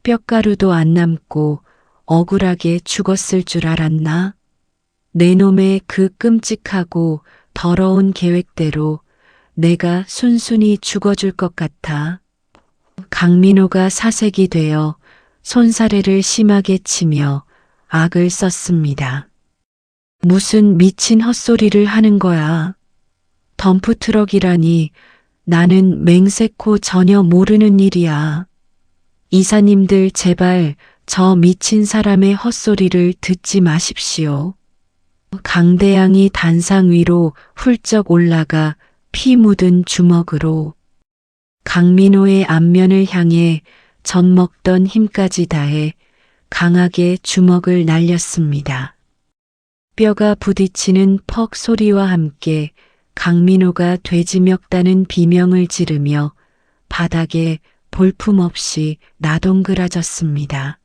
뼈가루도 안 남고 억울하게 죽었을 줄 알았나? 내 놈의 그 끔찍하고 더러운 계획대로 내가 순순히 죽어줄 것 같아. 강민호가 사색이 되어 손사래를 심하게 치며 악을 썼습니다. 무슨 미친 헛소리를 하는 거야. 덤프트럭이라니 나는 맹세코 전혀 모르는 일이야. 이사님들 제발 저 미친 사람의 헛소리를 듣지 마십시오. 강대양이 단상 위로 훌쩍 올라가 피 묻은 주먹으로 강민호의 앞면을 향해 젖먹던 힘까지 다해 강하게 주먹을 날렸습니다. 뼈가 부딪히는 퍽 소리와 함께 강민호가 돼지멱다는 비명을 지르며 바닥에 볼품없이 나동그라졌습니다.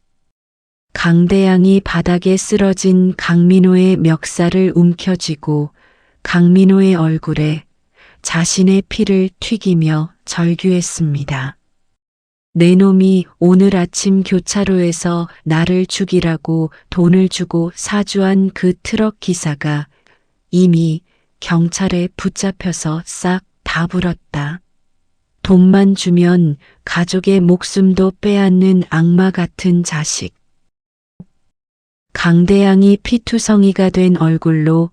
강대양이 바닥에 쓰러진 강민호의 멱살을 움켜쥐고 강민호의 얼굴에 자신의 피를 튀기며 절규했습니다. 내 놈이 오늘 아침 교차로에서 나를 죽이라고 돈을 주고 사주한 그 트럭 기사가 이미 경찰에 붙잡혀서 싹 다 불었다. 돈만 주면 가족의 목숨도 빼앗는 악마 같은 자식. 강대양이 피투성이가 된 얼굴로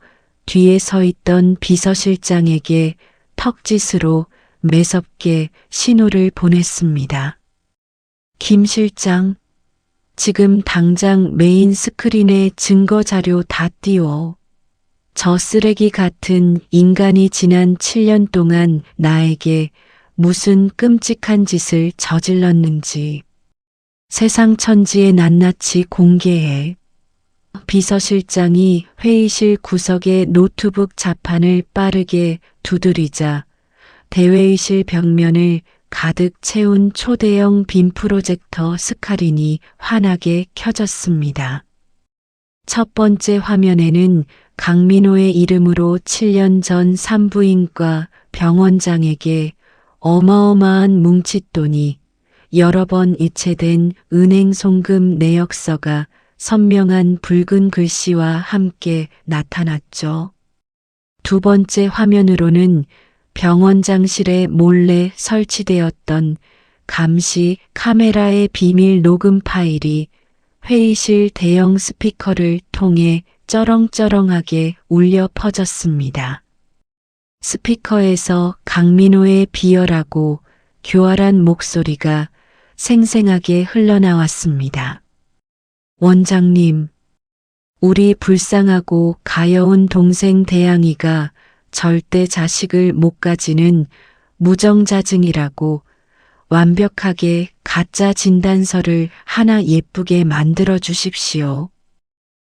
뒤에 서 있던 비서실장에게 턱짓으로 매섭게 신호를 보냈습니다. 김 실장, 지금 당장 메인 스크린에 증거 자료 다 띄워. 저 쓰레기 같은 인간이 지난 7년 동안 나에게 무슨 끔찍한 짓을 저질렀는지 세상 천지에 낱낱이 공개해. 비서실장이 회의실 구석에 노트북 자판을 빠르게 두드리자 대회의실 벽면을 가득 채운 초대형 빔 프로젝터 스크린이 환하게 켜졌습니다. 첫 번째 화면에는 강민호의 이름으로 7년 전 산부인과 병원장에게 어마어마한 뭉칫돈이 여러 번 이체된 은행 송금 내역서가 선명한 붉은 글씨와 함께 나타났죠. 두 번째 화면으로는 병원장실에 몰래 설치되었던 감시 카메라의 비밀 녹음 파일이 회의실 대형 스피커를 통해 쩌렁쩌렁하게 울려 퍼졌습니다. 스피커에서 강민호의 비열하고 교활한 목소리가 생생하게 흘러나왔습니다. 원장님, 우리 불쌍하고 가여운 동생 대양이가 절대 자식을 못 가지는 무정자증이라고 완벽하게 가짜 진단서를 하나 예쁘게 만들어 주십시오.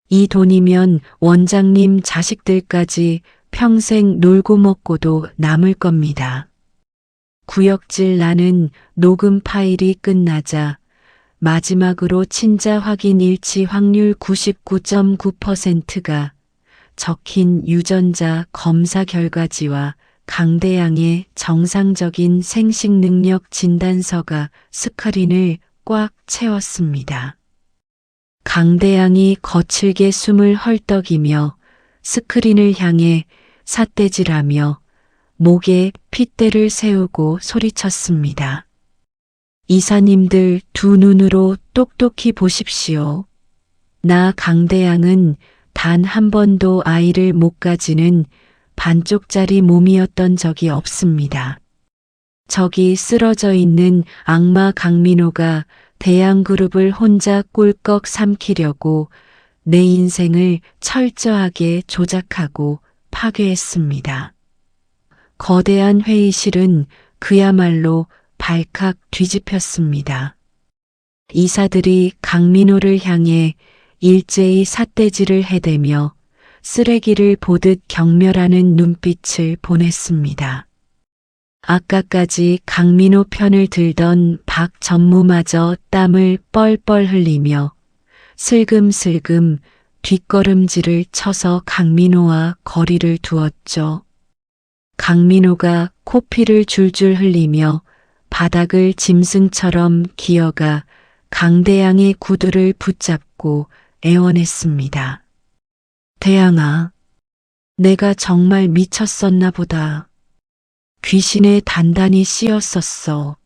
이 돈이면 원장님 자식들까지 평생 놀고 먹고도 남을 겁니다. 구역질 나는 녹음 파일이 끝나자 마지막으로 친자 확인 일치 확률 99.9%가 적힌 유전자 검사 결과지와 강대양의 정상적인 생식 능력 진단서가 스크린을 꽉 채웠습니다. 강대양이 거칠게 숨을 헐떡이며 스크린을 향해 삿대질하며 목에 핏대를 세우고 소리쳤습니다. 이사님들 두 눈으로 똑똑히 보십시오. 나 강대양은 단 한 번도 아이를 못 가지는 반쪽짜리 몸이었던 적이 없습니다. 저기 쓰러져 있는 악마 강민호가 대양그룹을 혼자 꿀꺽 삼키려고 내 인생을 철저하게 조작하고 파괴했습니다. 거대한 회의실은 그야말로 발칵 뒤집혔습니다. 이사들이 강민호를 향해 일제히 삿대질을 해대며 쓰레기를 보듯 경멸하는 눈빛을 보냈습니다. 아까까지 강민호 편을 들던 박 전무마저 땀을 뻘뻘 흘리며 슬금슬금 뒷걸음질을 쳐서 강민호와 거리를 두었죠. 강민호가 코피를 줄줄 흘리며 바닥을 짐승처럼 기어가 강대양의 구두를 붙잡고 애원했습니다. 대양아, 내가 정말 미쳤었나 보다. 귀신에 단단히 씌었었어.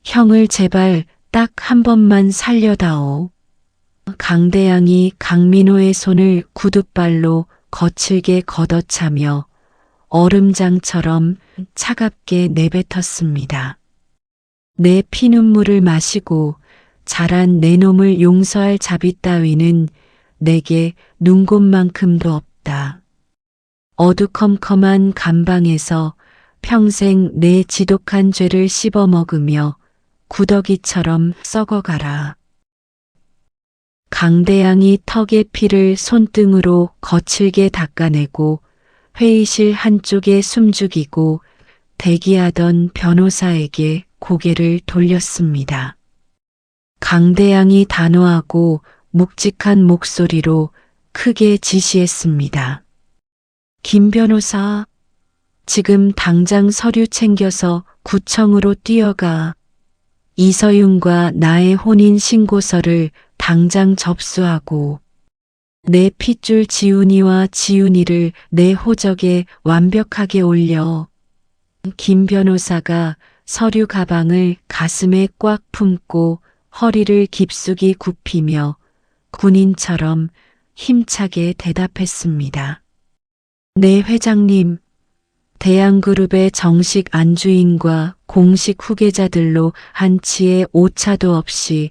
형을 제발 딱 한 번만 살려다오. 강대양이 강민호의 손을 구둣발로 거칠게 걷어차며 얼음장처럼 차갑게 내뱉었습니다. 내 피눈물을 마시고 자란 내 놈을 용서할 자비 따위는 내게 눈곱만큼도 없다. 어두컴컴한 감방에서 평생 내 지독한 죄를 씹어먹으며 구더기처럼 썩어가라. 강대양이 턱의 피를 손등으로 거칠게 닦아내고 회의실 한쪽에 숨죽이고 대기하던 변호사에게 고개를 돌렸습니다. 강대양이 단호하고 묵직한 목소리로 크게 지시했습니다. 김 변호사, 지금 당장 서류 챙겨서 구청으로 뛰어가. 이서윤과 나의 혼인 신고서를 당장 접수하고 내 핏줄 지훈이와 지훈이를 내 호적에 완벽하게 올려. 김 변호사가 서류 가방을 가슴에 꽉 품고 허리를 깊숙이 굽히며 군인처럼 힘차게 대답했습니다. 네, 회장님. 대양그룹의 정식 안주인과 공식 후계자들로 한치의 오차도 없이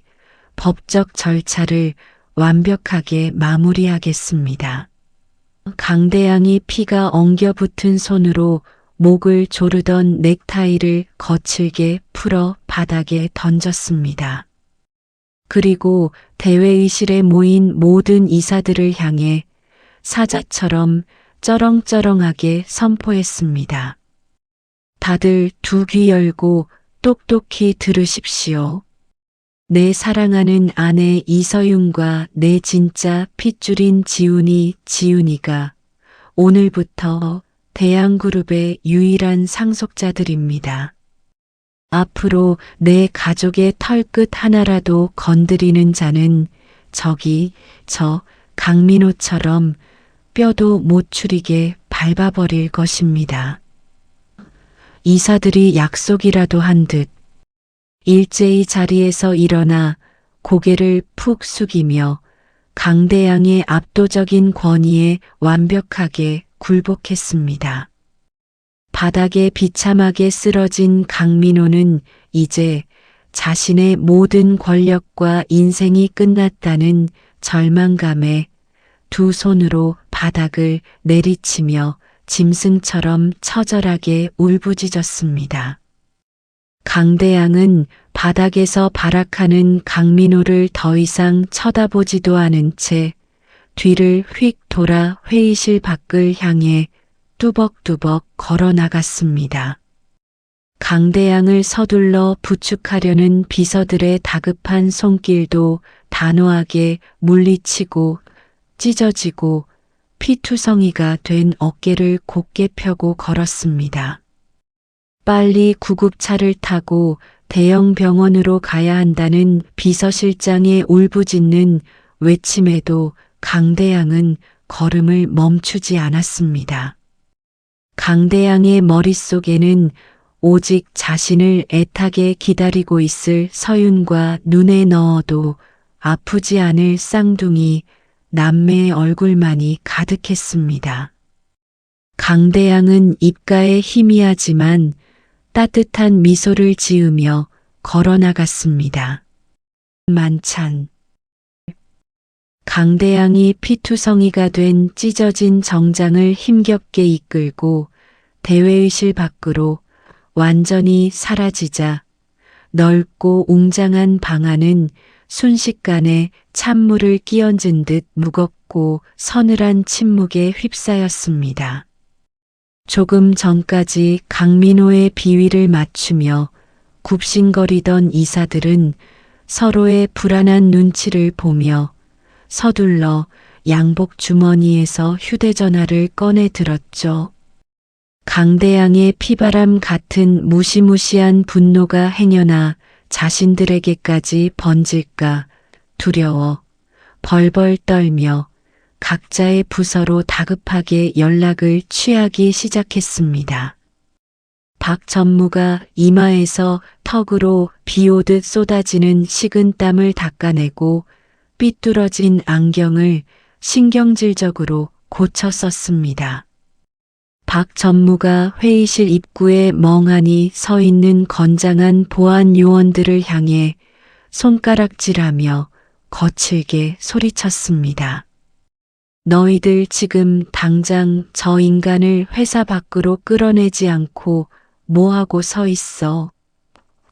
법적 절차를 완벽하게 마무리하겠습니다. 강대양이 피가 엉겨붙은 손으로 목을 조르던 넥타이를 거칠게 풀어 바닥에 던졌습니다. 그리고 대회의실에 모인 모든 이사들을 향해 사자처럼 쩌렁쩌렁하게 선포했습니다. 다들 두 귀 열고 똑똑히 들으십시오. 내 사랑하는 아내 이서윤과 내 진짜 핏줄인 지훈이가 오늘부터 대양그룹의 유일한 상속자들입니다. 앞으로 내 가족의 털끝 하나라도 건드리는 자는 저 강민호처럼 뼈도 못 추리게 밟아버릴 것입니다. 이사들이 약속이라도 한 듯 일제히 자리에서 일어나 고개를 푹 숙이며 강대양의 압도적인 권위에 완벽하게 굴복했습니다. 바닥에 비참하게 쓰러진 강민호는 이제 자신의 모든 권력과 인생이 끝났다는 절망감에 두 손으로 바닥을 내리치며 짐승처럼 처절하게 울부짖었습니다. 강대양은 바닥에서 발악하는 강민호를 더 이상 쳐다보지도 않은 채 뒤를 휙 돌아 회의실 밖을 향해 뚜벅뚜벅 걸어 나갔습니다. 강대양을 서둘러 부축하려는 비서들의 다급한 손길도 단호하게 물리치고 찢어지고 피투성이가 된 어깨를 곧게 펴고 걸었습니다. 빨리 구급차를 타고 대형 병원으로 가야 한다는 비서실장의 울부짖는 외침에도 강대양은 걸음을 멈추지 않았습니다. 강대양의 머릿속에는 오직 자신을 애타게 기다리고 있을 서윤과 눈에 넣어도 아프지 않을 쌍둥이 남매의 얼굴만이 가득했습니다. 강대양은 입가에 희미하지만 따뜻한 미소를 지으며 걸어나갔습니다. 만찬. 강대양이 피투성이가 된 찢어진 정장을 힘겹게 이끌고 대회의실 밖으로 완전히 사라지자 넓고 웅장한 방 안은 순식간에 찬물을 끼얹은 듯 무겁고 서늘한 침묵에 휩싸였습니다. 조금 전까지 강민호의 비위를 맞추며 굽신거리던 이사들은 서로의 불안한 눈치를 보며 서둘러 양복 주머니에서 휴대전화를 꺼내 들었죠. 강대양의 피바람 같은 무시무시한 분노가 행여나 자신들에게까지 번질까 두려워 벌벌 떨며 각자의 부서로 다급하게 연락을 취하기 시작했습니다. 박 전무가 이마에서 턱으로 비오듯 쏟아지는 식은땀을 닦아내고 삐뚤어진 안경을 신경질적으로 고쳐 썼습니다. 박 전무가 회의실 입구에 멍하니 서 있는 건장한 보안 요원들을 향해 손가락질하며 거칠게 소리쳤습니다. 너희들 지금 당장 저 인간을 회사 밖으로 끌어내지 않고 뭐하고 서 있어?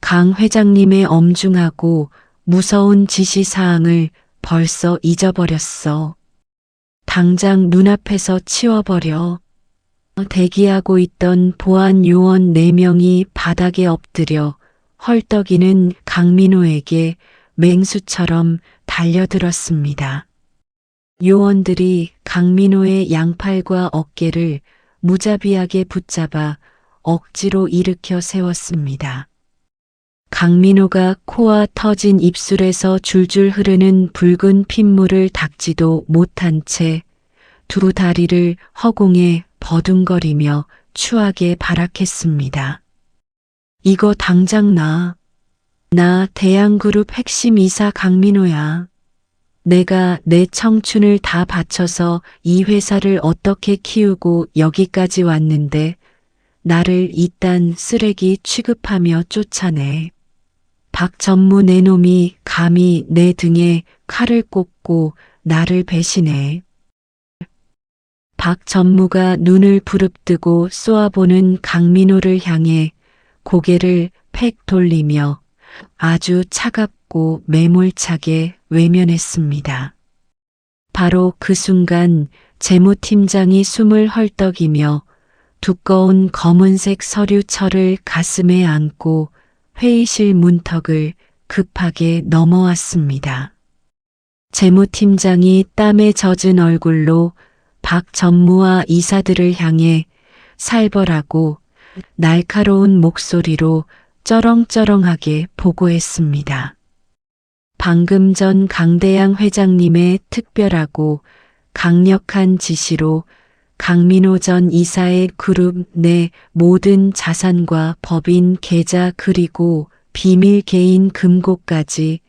강 회장님의 엄중하고 무서운 지시사항을 벌써 잊어버렸어. 당장 눈앞에서 치워버려. 대기하고 있던 보안 요원 4명이 바닥에 엎드려 헐떡이는 강민호에게 맹수처럼 달려들었습니다. 요원들이 강민호의 양팔과 어깨를 무자비하게 붙잡아 억지로 일으켜 세웠습니다. 강민호가 코와 터진 입술에서 줄줄 흐르는 붉은 핏물을 닦지도 못한 채 두 다리를 허공에 버둥거리며 추하게 발악했습니다. 이거 당장 나 대양그룹 핵심 이사 강민호야. 내가 내 청춘을 다 바쳐서 이 회사를 어떻게 키우고 여기까지 왔는데 나를 이딴 쓰레기 취급하며 쫓아내. 박 전무 내 놈이 감히 내 등에 칼을 꽂고 나를 배신해. 박 전무가 눈을 부릅뜨고 쏘아보는 강민호를 향해 고개를 팩 돌리며 아주 차갑고 매몰차게 외면했습니다. 바로 그 순간 재무팀장이 숨을 헐떡이며 두꺼운 검은색 서류철을 가슴에 안고 회의실 문턱을 급하게 넘어왔습니다. 재무팀장이 땀에 젖은 얼굴로 박 전무와 이사들을 향해 살벌하고 날카로운 목소리로 쩌렁쩌렁하게 보고했습니다. 방금 전 강대양 회장님의 특별하고 강력한 지시로 강민호 전 이사의 그룹 내 모든 자산과 법인 계좌 그리고 비밀 개인 금고까지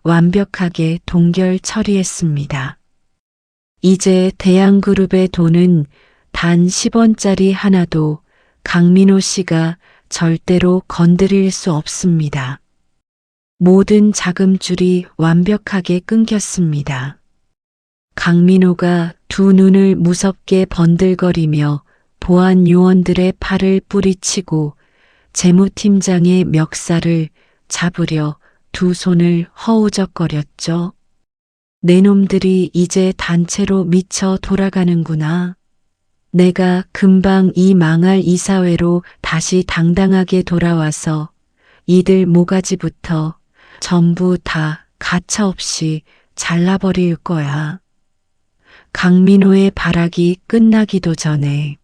완벽하게 동결 처리했습니다. 이제 대양그룹의 돈은 단 10원짜리 하나도 강민호 씨가 절대로 건드릴 수 없습니다. 모든 자금줄이 완벽하게 끊겼습니다. 강민호가 두 눈을 무섭게 번들거리며 보안 요원들의 팔을 뿌리치고 재무팀장의 멱살을 잡으려 두 손을 허우적거렸죠. 내 놈들이 이제 단체로 미쳐 돌아가는구나. 내가 금방 이 망할 이사회로 다시 당당하게 돌아와서 이들 모가지부터 전부 다 가차없이 잘라버릴 거야. 강민호의 발악이 끝나기도 전에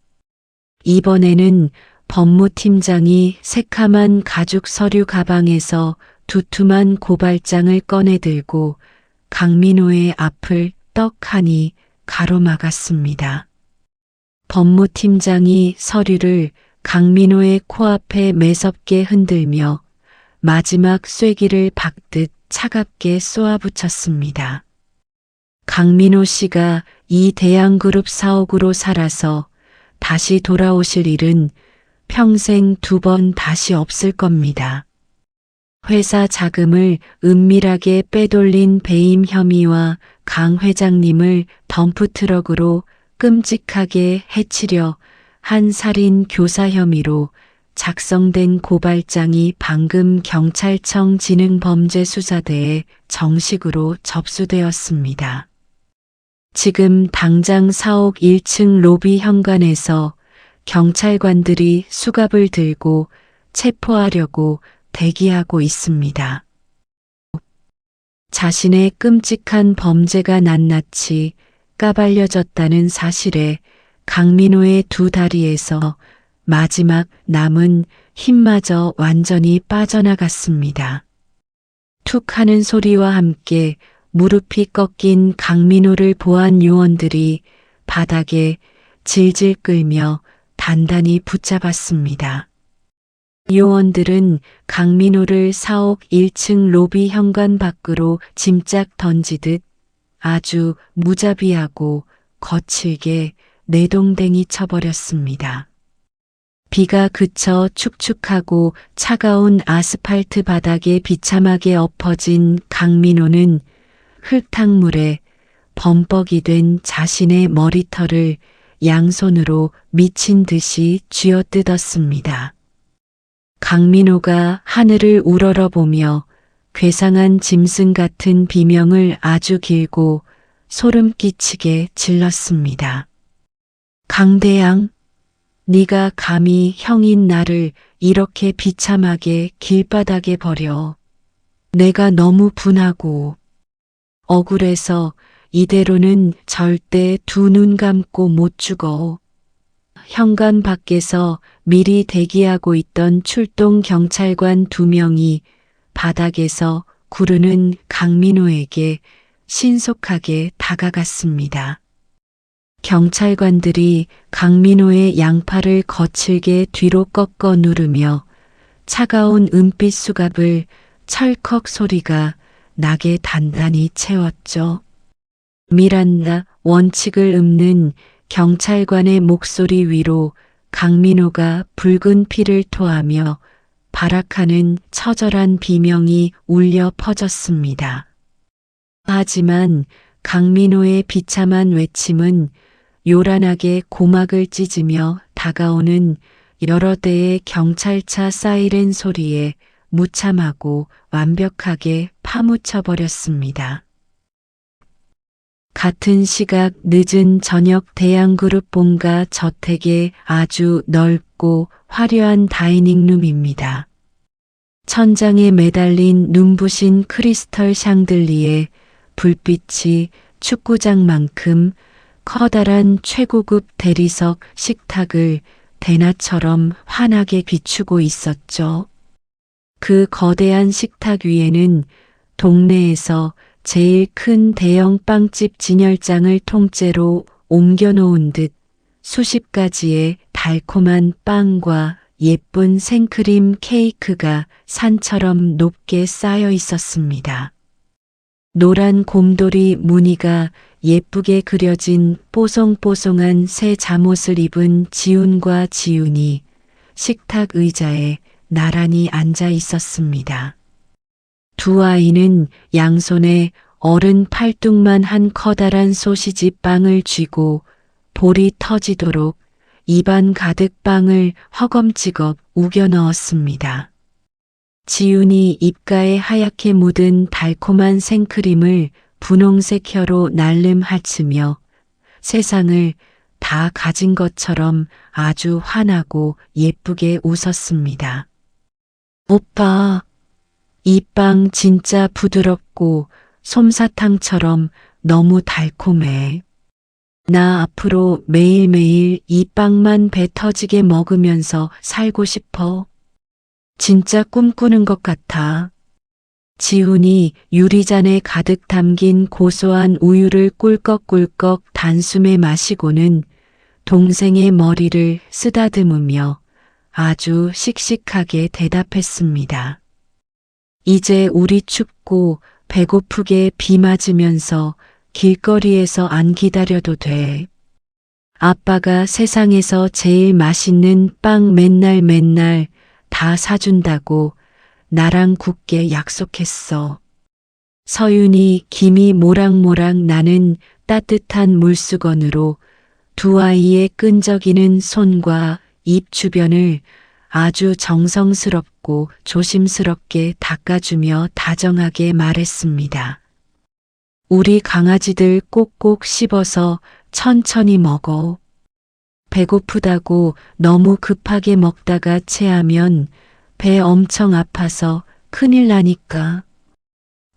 이번에는 법무팀장이 새카만 가죽 서류 가방에서 두툼한 고발장을 꺼내들고 강민호의 앞을 떡하니 가로막았습니다. 법무팀장이 서류를 강민호의 코앞에 매섭게 흔들며 마지막 쐐기를 박듯 차갑게 쏘아붙였습니다. 강민호 씨가 이 대양그룹 사옥으로 살아서 다시 돌아오실 일은 평생 2번 다시 없을 겁니다. 회사 자금을 은밀하게 빼돌린 배임 혐의와 강 회장님을 덤프트럭으로 끔찍하게 해치려 한 살인 교사 혐의로 작성된 고발장이 방금 경찰청 지능범죄수사대에 정식으로 접수되었습니다. 지금 당장 사옥 1층 로비 현관에서 경찰관들이 수갑을 들고 체포하려고 대기하고 있습니다. 자신의 끔찍한 범죄가 낱낱이 까발려졌다는 사실에 강민호의 두 다리에서 마지막 남은 힘마저 완전히 빠져나갔습니다. 툭 하는 소리와 함께 무릎이 꺾인 강민호를 보안 요원들이 바닥에 질질 끌며 단단히 붙잡았습니다. 요원들은 강민호를 사옥 1층 로비 현관 밖으로 짐짝 던지듯 아주 무자비하고 거칠게 내동댕이 쳐버렸습니다. 비가 그쳐 축축하고 차가운 아스팔트 바닥에 비참하게 엎어진 강민호는 흙탕물에 범벅이 된 자신의 머리털을 양손으로 미친 듯이 쥐어뜯었습니다. 강민호가 하늘을 우러러보며 괴상한 짐승 같은 비명을 아주 길고 소름 끼치게 질렀습니다. 강대양, 네가 감히 형인 나를 이렇게 비참하게 길바닥에 버려. 내가 너무 분하고 억울해서 이대로는 절대 두 눈 감고 못 죽어. 현관 밖에서 미리 대기하고 있던 출동 경찰관 2명이 바닥에서 구르는 강민호에게 신속하게 다가갔습니다. 경찰관들이 강민호의 양팔을 거칠게 뒤로 꺾어 누르며 차가운 은빛 수갑을 철컥 소리가 나게 단단히 채웠죠. 미란다 원칙을 읊는 경찰관의 목소리 위로 강민호가 붉은 피를 토하며 발악하는 처절한 비명이 울려 퍼졌습니다. 하지만 강민호의 비참한 외침은 요란하게 고막을 찢으며 다가오는 여러 대의 경찰차 사이렌 소리에 무참하고 완벽하게 파묻혀 버렸습니다. 같은 시각 늦은 저녁 대양그룹 본가 저택의 아주 넓고 화려한 다이닝룸입니다. 천장에 매달린 눈부신 크리스털 샹들리에 불빛이 축구장만큼 커다란 최고급 대리석 식탁을 대낮처럼 환하게 비추고 있었죠. 그 거대한 식탁 위에는 동네에서 제일 큰 대형 빵집 진열장을 통째로 옮겨놓은 듯 수십 가지의 달콤한 빵과 예쁜 생크림 케이크가 산처럼 높게 쌓여 있었습니다. 노란 곰돌이 무늬가 예쁘게 그려진 뽀송뽀송한 새 잠옷을 입은 지훈과 지훈이 식탁 의자에 나란히 앉아 있었습니다. 두 아이는 양손에 어른 팔뚝만 한 커다란 소시지 빵을 쥐고 볼이 터지도록 입안 가득 빵을 허겁지겁 우겨 넣었습니다. 지훈이 입가에 하얗게 묻은 달콤한 생크림을 분홍색 혀로 날름 핥으며 세상을 다 가진 것처럼 아주 환하고 예쁘게 웃었습니다. 오빠, 이 빵 진짜 부드럽고 솜사탕처럼 너무 달콤해. 나 앞으로 매일매일 이 빵만 배 터지게 먹으면서 살고 싶어. 진짜 꿈꾸는 것 같아. 지훈이 유리잔에 가득 담긴 고소한 우유를 꿀꺽꿀꺽 단숨에 마시고는 동생의 머리를 쓰다듬으며 아주 씩씩하게 대답했습니다. 이제 우리 춥고 배고프게 비 맞으면서 길거리에서 안 기다려도 돼. 아빠가 세상에서 제일 맛있는 빵 맨날 다 사준다고 나랑 굳게 약속했어. 서윤이 김이 모락모락 나는 따뜻한 물수건으로 두 아이의 끈적이는 손과 입 주변을 아주 정성스럽고 조심스럽게 닦아주며 다정하게 말했습니다. 우리 강아지들 꼭꼭 씹어서 천천히 먹어. 배고프다고 너무 급하게 먹다가 체하면 배 엄청 아파서 큰일 나니까.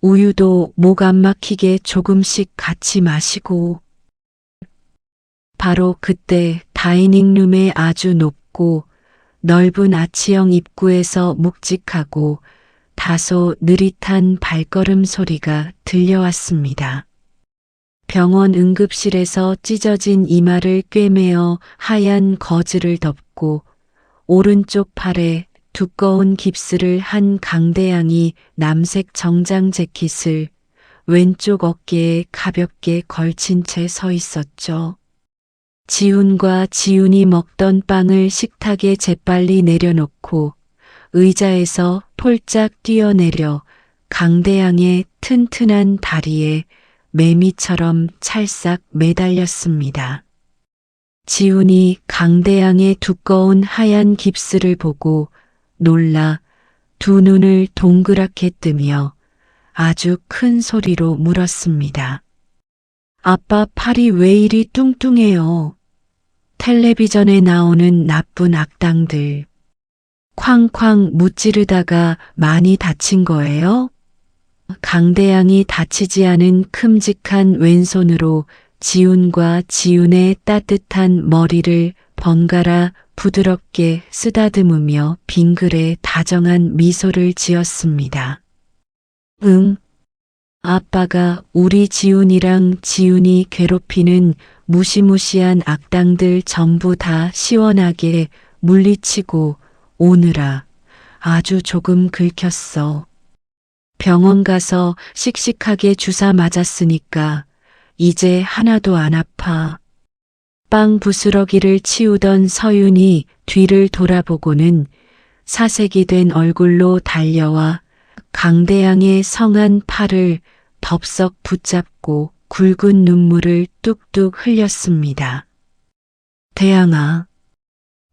우유도 목 안 막히게 조금씩 같이 마시고. 바로 그때 다이닝룸의 아주 높고 넓은 아치형 입구에서 묵직하고 다소 느릿한 발걸음 소리가 들려왔습니다. 병원 응급실에서 찢어진 이마를 꿰매어 하얀 거즈를 덮고 오른쪽 팔에 두꺼운 깁스를 한 강대양이 남색 정장 재킷을 왼쪽 어깨에 가볍게 걸친 채 서 있었죠. 지훈과 지훈이 먹던 빵을 식탁에 재빨리 내려놓고 의자에서 폴짝 뛰어내려 강대양의 튼튼한 다리에 매미처럼 찰싹 매달렸습니다. 지훈이 강대양의 두꺼운 하얀 깁스를 보고 놀라 두 눈을 동그랗게 뜨며 아주 큰 소리로 물었습니다. 아빠 팔이 왜 이리 뚱뚱해요? 텔레비전에 나오는 나쁜 악당들. 쾅쾅 무찌르다가 많이 다친 거예요? 강대양이 다치지 않은 큼직한 왼손으로 지훈과 지훈의 따뜻한 머리를 번갈아 부드럽게 쓰다듬으며 빙글에 다정한 미소를 지었습니다. 응. 아빠가 우리 지훈이랑 지훈이 괴롭히는 무시무시한 악당들 전부 다 시원하게 물리치고 오느라 아주 조금 긁혔어. 병원 가서 씩씩하게 주사 맞았으니까 이제 하나도 안 아파. 빵 부스러기를 치우던 서윤이 뒤를 돌아보고는 사색이 된 얼굴로 달려와 강대양의 성한 팔을 덥석 붙잡고 굵은 눈물을 뚝뚝 흘렸습니다. 대양아,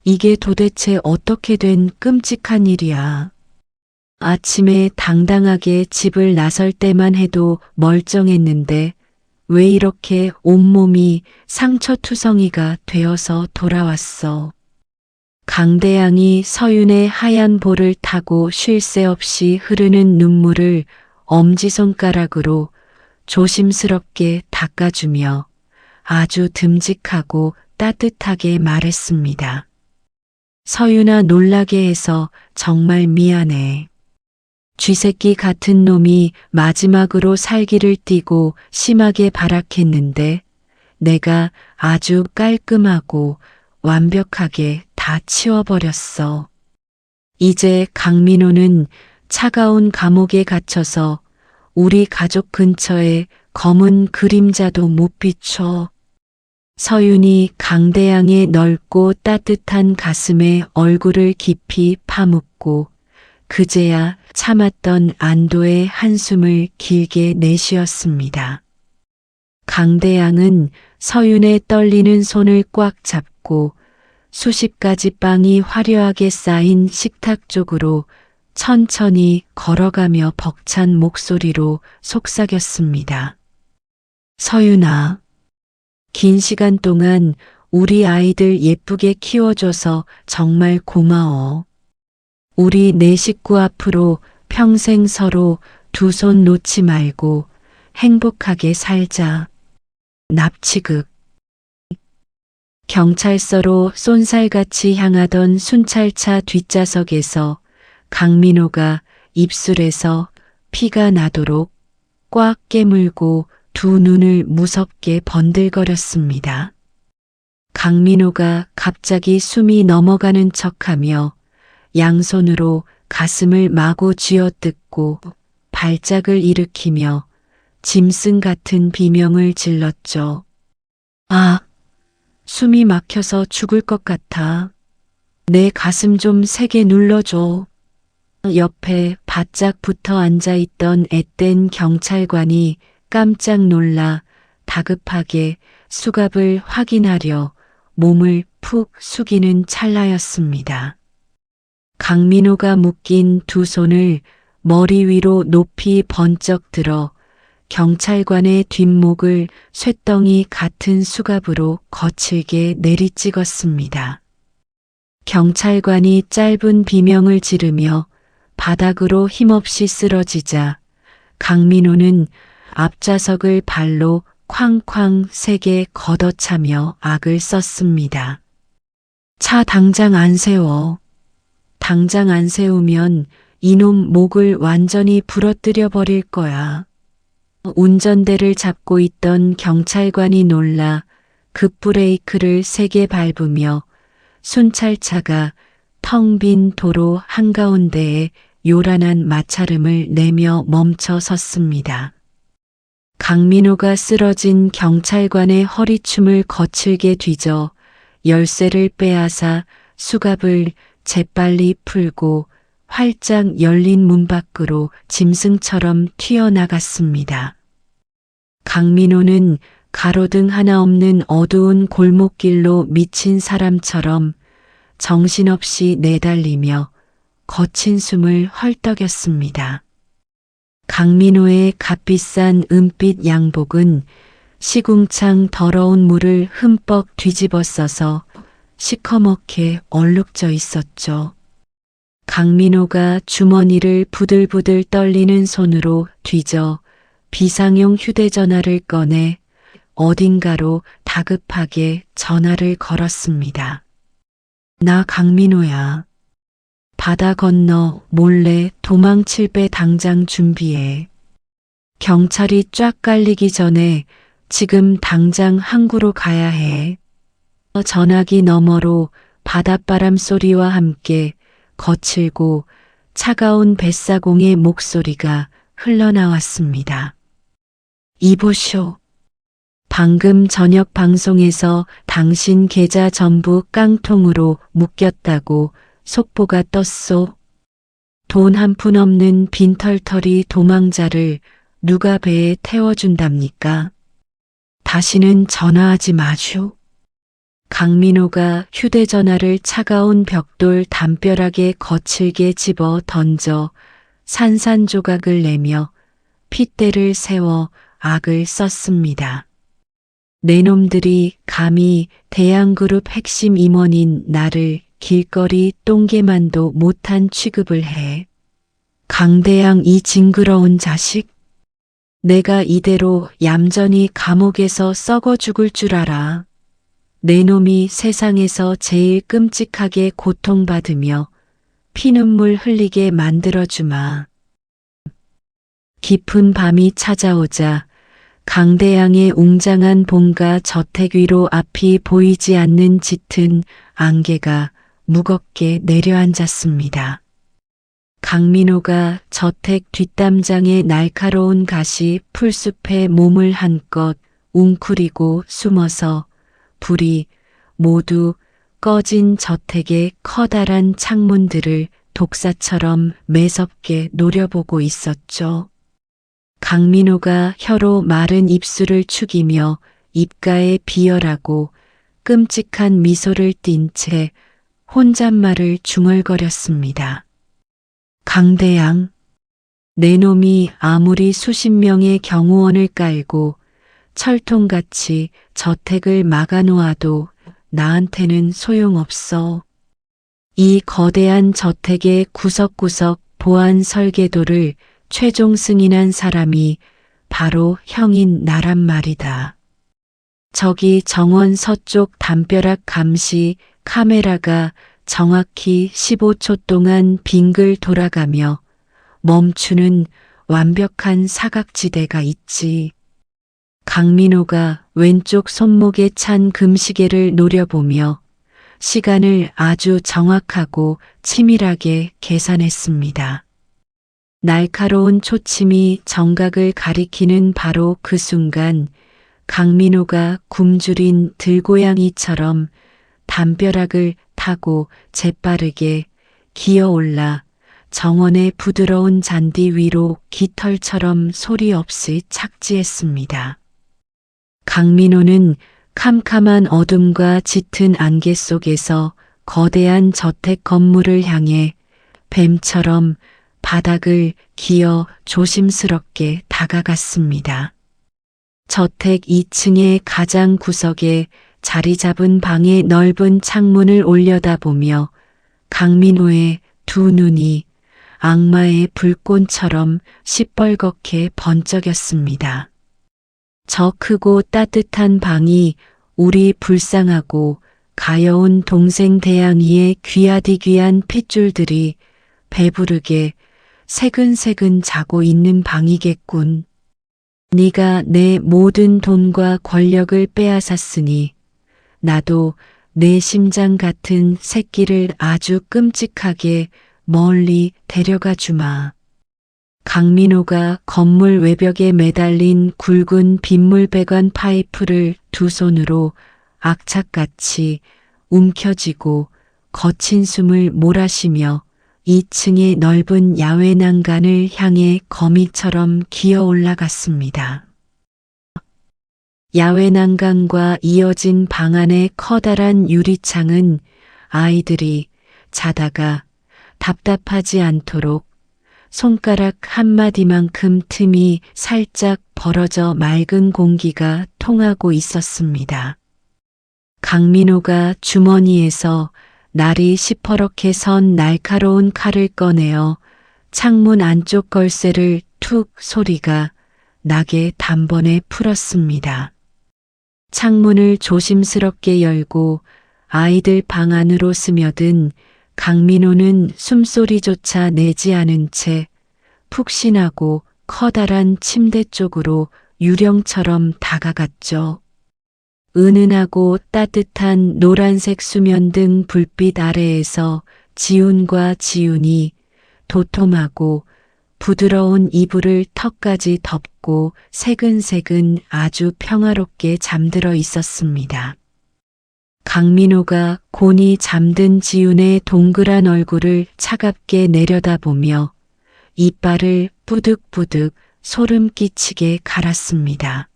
이게 도대체 어떻게 된 끔찍한 일이야. 아침에 당당하게 집을 나설 때만 해도 멀쩡했는데 왜 이렇게 온몸이 상처투성이가 되어서 돌아왔어. 강대양이 서윤의 하얀 볼을 타고 쉴 새 없이 흐르는 눈물을 엄지손가락으로 조심스럽게 닦아주며 아주 듬직하고 따뜻하게 말했습니다. 서윤아, 놀라게 해서 정말 미안해. 쥐새끼 같은 놈이 마지막으로 살기를 띠고 심하게 발악했는데 내가 아주 깔끔하고 완벽하게 다 치워버렸어. 이제 강민호는 차가운 감옥에 갇혀서 우리 가족 근처에 검은 그림자도 못 비춰. 서윤이 강대양의 넓고 따뜻한 가슴에 얼굴을 깊이 파묻고 그제야 참았던 안도의 한숨을 길게 내쉬었습니다. 강대양은 서윤의 떨리는 손을 꽉 잡고 수십 가지 빵이 화려하게 쌓인 식탁 쪽으로 천천히 걸어가며 벅찬 목소리로 속삭였습니다. 서윤아, 긴 시간 동안 우리 아이들 예쁘게 키워줘서 정말 고마워. 우리 네 식구 앞으로 평생 서로 두 손 놓지 말고 행복하게 살자. 납치극. 경찰서로 쏜살같이 향하던 순찰차 뒷좌석에서 강민호가 입술에서 피가 나도록 꽉 깨물고 두 눈을 무섭게 번들거렸습니다. 강민호가 갑자기 숨이 넘어가는 척하며 양손으로 가슴을 마구 쥐어뜯고 발작을 일으키며 짐승 같은 비명을 질렀죠. 아, 숨이 막혀서 죽을 것 같아. 내 가슴 좀 세게 눌러줘. 옆에 바짝 붙어 앉아있던 앳된 경찰관이 깜짝 놀라 다급하게 수갑을 확인하려 몸을 푹 숙이는 찰나였습니다. 강민호가 묶인 두 손을 머리 위로 높이 번쩍 들어 경찰관의 뒷목을 쇳덩이 같은 수갑으로 거칠게 내리찍었습니다. 경찰관이 짧은 비명을 지르며 바닥으로 힘없이 쓰러지자 강민호는 앞좌석을 발로 쾅쾅 세게 걷어차며 악을 썼습니다. 차 당장 안 세워. 당장 안 세우면 이놈 목을 완전히 부러뜨려 버릴 거야. 운전대를 잡고 있던 경찰관이 놀라 급브레이크를 세게 밟으며 순찰차가 텅 빈 도로 한가운데에 요란한 마찰음을 내며 멈춰 섰습니다. 강민호가 쓰러진 경찰관의 허리춤을 거칠게 뒤져 열쇠를 빼앗아 수갑을 재빨리 풀고 활짝 열린 문 밖으로 짐승처럼 튀어나갔습니다. 강민호는 가로등 하나 없는 어두운 골목길로 미친 사람처럼 정신없이 내달리며 거친 숨을 헐떡였습니다. 강민호의 값비싼 은빛 양복은 시궁창 더러운 물을 흠뻑 뒤집어 써서 시커멓게 얼룩져 있었죠. 강민호가 주머니를 부들부들 떨리는 손으로 뒤져 비상용 휴대전화를 꺼내 어딘가로 다급하게 전화를 걸었습니다. 나 강민호야. 바다 건너 몰래 도망칠 배 당장 준비해. 경찰이 쫙 깔리기 전에 지금 당장 항구로 가야 해. 전화기 너머로 바닷바람 소리와 함께 거칠고 차가운 뱃사공의 목소리가 흘러나왔습니다. 이보쇼. 방금 저녁 방송에서 당신 계좌 전부 깡통으로 묶였다고 속보가 떴소. 돈 한 푼 없는 빈털터리 도망자를 누가 배에 태워준답니까? 다시는 전화하지 마쇼. 강민호가 휴대전화를 차가운 벽돌 담벼락에 거칠게 집어 던져 산산조각을 내며 핏대를 세워 악을 썼습니다. 내 놈들이 감히 대양그룹 핵심 임원인 나를 길거리 똥개만도 못한 취급을 해. 강대양 이 징그러운 자식. 내가 이대로 얌전히 감옥에서 썩어 죽을 줄 알아. 내 놈이 세상에서 제일 끔찍하게 고통받으며 피눈물 흘리게 만들어주마. 깊은 밤이 찾아오자 강대양의 웅장한 본가 저택 위로 앞이 보이지 않는 짙은 안개가 무겁게 내려앉았습니다. 강민호가 저택 뒷담장의 날카로운 가시 풀숲에 몸을 한껏 웅크리고 숨어서 불이 모두 꺼진 저택의 커다란 창문들을 독사처럼 매섭게 노려보고 있었죠. 강민호가 혀로 마른 입술을 축이며 입가에 비열하고 끔찍한 미소를 띤 채 혼잣말을 중얼거렸습니다. 강대양, 내 놈이 아무리 수십 명의 경호원을 깔고 철통같이 저택을 막아놓아도 나한테는 소용없어. 이 거대한 저택의 구석구석 보안 설계도를 최종 승인한 사람이 바로 형인 나란 말이다. 저기 정원 서쪽 담벼락 감시 카메라가 정확히 15초 동안 빙글 돌아가며 멈추는 완벽한 사각지대가 있지. 강민호가 왼쪽 손목에 찬 금시계를 노려보며 시간을 아주 정확하고 치밀하게 계산했습니다. 날카로운 초침이 정각을 가리키는 바로 그 순간 강민호가 굶주린 들고양이처럼 담벼락을 타고 재빠르게 기어올라 정원의 부드러운 잔디 위로 깃털처럼 소리 없이 착지했습니다. 강민호는 캄캄한 어둠과 짙은 안개 속에서 거대한 저택 건물을 향해 뱀처럼 바닥을 기어 조심스럽게 다가갔습니다. 저택 2층의 가장 구석에 자리 잡은 방의 넓은 창문을 올려다보며 강민호의 두 눈이 악마의 불꽃처럼 시뻘겋게 번쩍였습니다. 저 크고 따뜻한 방이 우리 불쌍하고 가여운 동생 대양이의 귀하디귀한 핏줄들이 배부르게 새근새근 자고 있는 방이겠군. 네가 내 모든 돈과 권력을 빼앗았으니 나도 내 심장 같은 새끼를 아주 끔찍하게 멀리 데려가 주마. 강민호가 건물 외벽에 매달린 굵은 빗물배관 파이프를 두 손으로 악착같이 움켜쥐고 거친 숨을 몰아쉬며 2층의 넓은 야외 난간을 향해 거미처럼 기어 올라갔습니다. 야외 난간과 이어진 방 안의 커다란 유리창은 아이들이 자다가 답답하지 않도록 손가락 한마디만큼 틈이 살짝 벌어져 맑은 공기가 통하고 있었습니다. 강민호가 주머니에서 날이 시퍼렇게 선 날카로운 칼을 꺼내어 창문 안쪽 걸쇠를 툭 소리가 나게 단번에 풀었습니다. 창문을 조심스럽게 열고 아이들 방 안으로 스며든 강민호는 숨소리조차 내지 않은 채 푹신하고 커다란 침대 쪽으로 유령처럼 다가갔죠. 은은하고 따뜻한 노란색 수면 등 불빛 아래에서 지훈과 지훈이 도톰하고 부드러운 이불을 턱까지 덮고 새근새근 아주 평화롭게 잠들어 있었습니다. 강민호가 곤히 잠든 지훈의 동그란 얼굴을 차갑게 내려다보며 이빨을 뿌득뿌득 소름 끼치게 갈았습니다.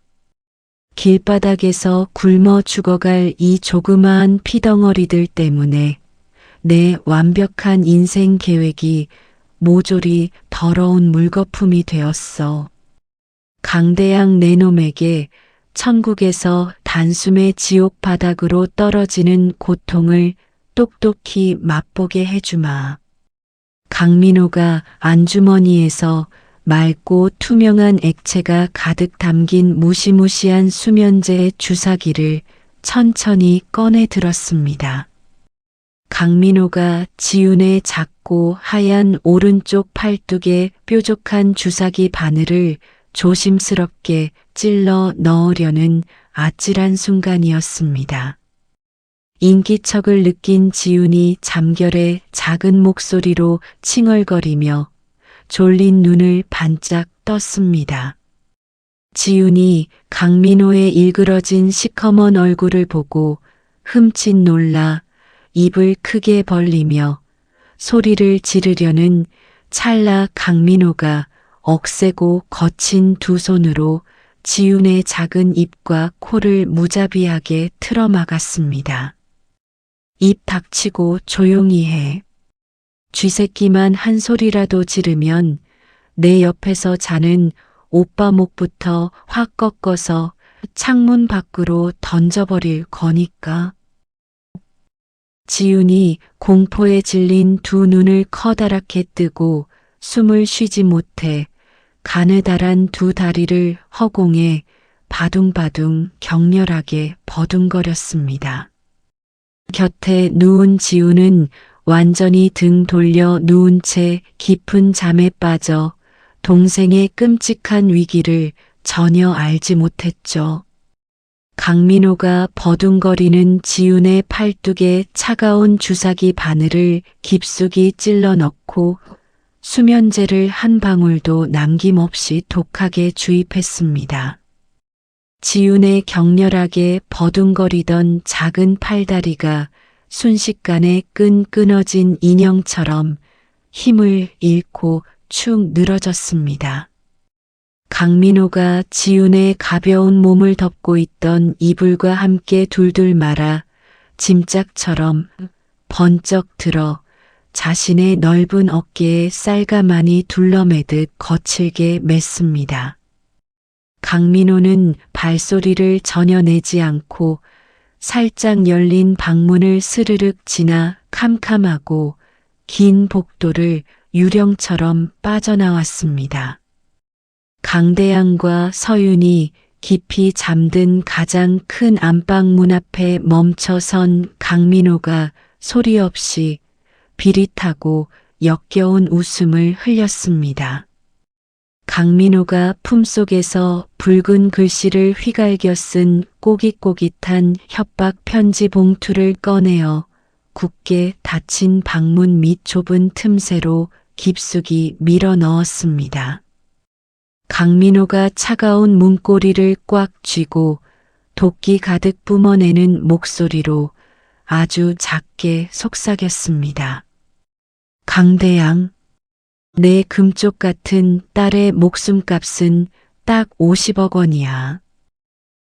길바닥에서 굶어 죽어갈 이 조그마한 피덩어리들 때문에 내 완벽한 인생 계획이 모조리 더러운 물거품이 되었어. 강대양 내놈에게 천국에서 단숨에 지옥 바닥으로 떨어지는 고통을 똑똑히 맛보게 해주마. 강민호가 안주머니에서 맑고 투명한 액체가 가득 담긴 무시무시한 수면제 주사기를 천천히 꺼내 들었습니다. 강민호가 지훈의 작고 하얀 오른쪽 팔뚝에 뾰족한 주사기 바늘을 조심스럽게 찔러 넣으려는 아찔한 순간이었습니다. 인기척을 느낀 지훈이 잠결에 작은 목소리로 칭얼거리며 졸린 눈을 반짝 떴습니다. 지훈이 강민호의 일그러진 시커먼 얼굴을 보고 흠칫 놀라 입을 크게 벌리며 소리를 지르려는 찰나 강민호가 억세고 거친 두 손으로 지훈의 작은 입과 코를 무자비하게 틀어막았습니다. 입 닥치고 조용히 해. 쥐새끼만 한 소리라도 지르면 내 옆에서 자는 오빠 목부터 확 꺾어서 창문 밖으로 던져버릴 거니까. 지훈이 공포에 질린 두 눈을 커다랗게 뜨고 숨을 쉬지 못해 가느다란 두 다리를 허공에 바둥바둥 격렬하게 버둥거렸습니다. 곁에 누운 지훈은 완전히 등 돌려 누운 채 깊은 잠에 빠져 동생의 끔찍한 위기를 전혀 알지 못했죠. 강민호가 버둥거리는 지훈의 팔뚝에 차가운 주사기 바늘을 깊숙이 찔러 넣고 수면제를 한 방울도 남김없이 독하게 주입했습니다. 지훈의 격렬하게 버둥거리던 작은 팔다리가 순식간에 끊어진 인형처럼 힘을 잃고 축 늘어졌습니다. 강민호가 지훈의 가벼운 몸을 덮고 있던 이불과 함께 둘둘 말아 짐짝처럼 번쩍 들어 자신의 넓은 어깨에 쌀가마니 둘러매듯 거칠게 맸습니다. 강민호는 발소리를 전혀 내지 않고 살짝 열린 방문을 스르륵 지나 캄캄하고 긴 복도를 유령처럼 빠져나왔습니다. 강대양과 서윤이 깊이 잠든 가장 큰 안방 문 앞에 멈춰선 강민호가 소리 없이 비릿하고 역겨운 웃음을 흘렸습니다. 강민호가 품속에서 붉은 글씨를 휘갈겨 쓴 꼬깃꼬깃한 협박 편지 봉투를 꺼내어 굳게 닫힌 방문 밑 좁은 틈새로 깊숙이 밀어 넣었습니다. 강민호가 차가운 문고리를 꽉 쥐고 도끼 가득 뿜어내는 목소리로 아주 작게 속삭였습니다. 강대양, 내 금쪽 같은 딸의 목숨값은 딱 50억 원이야.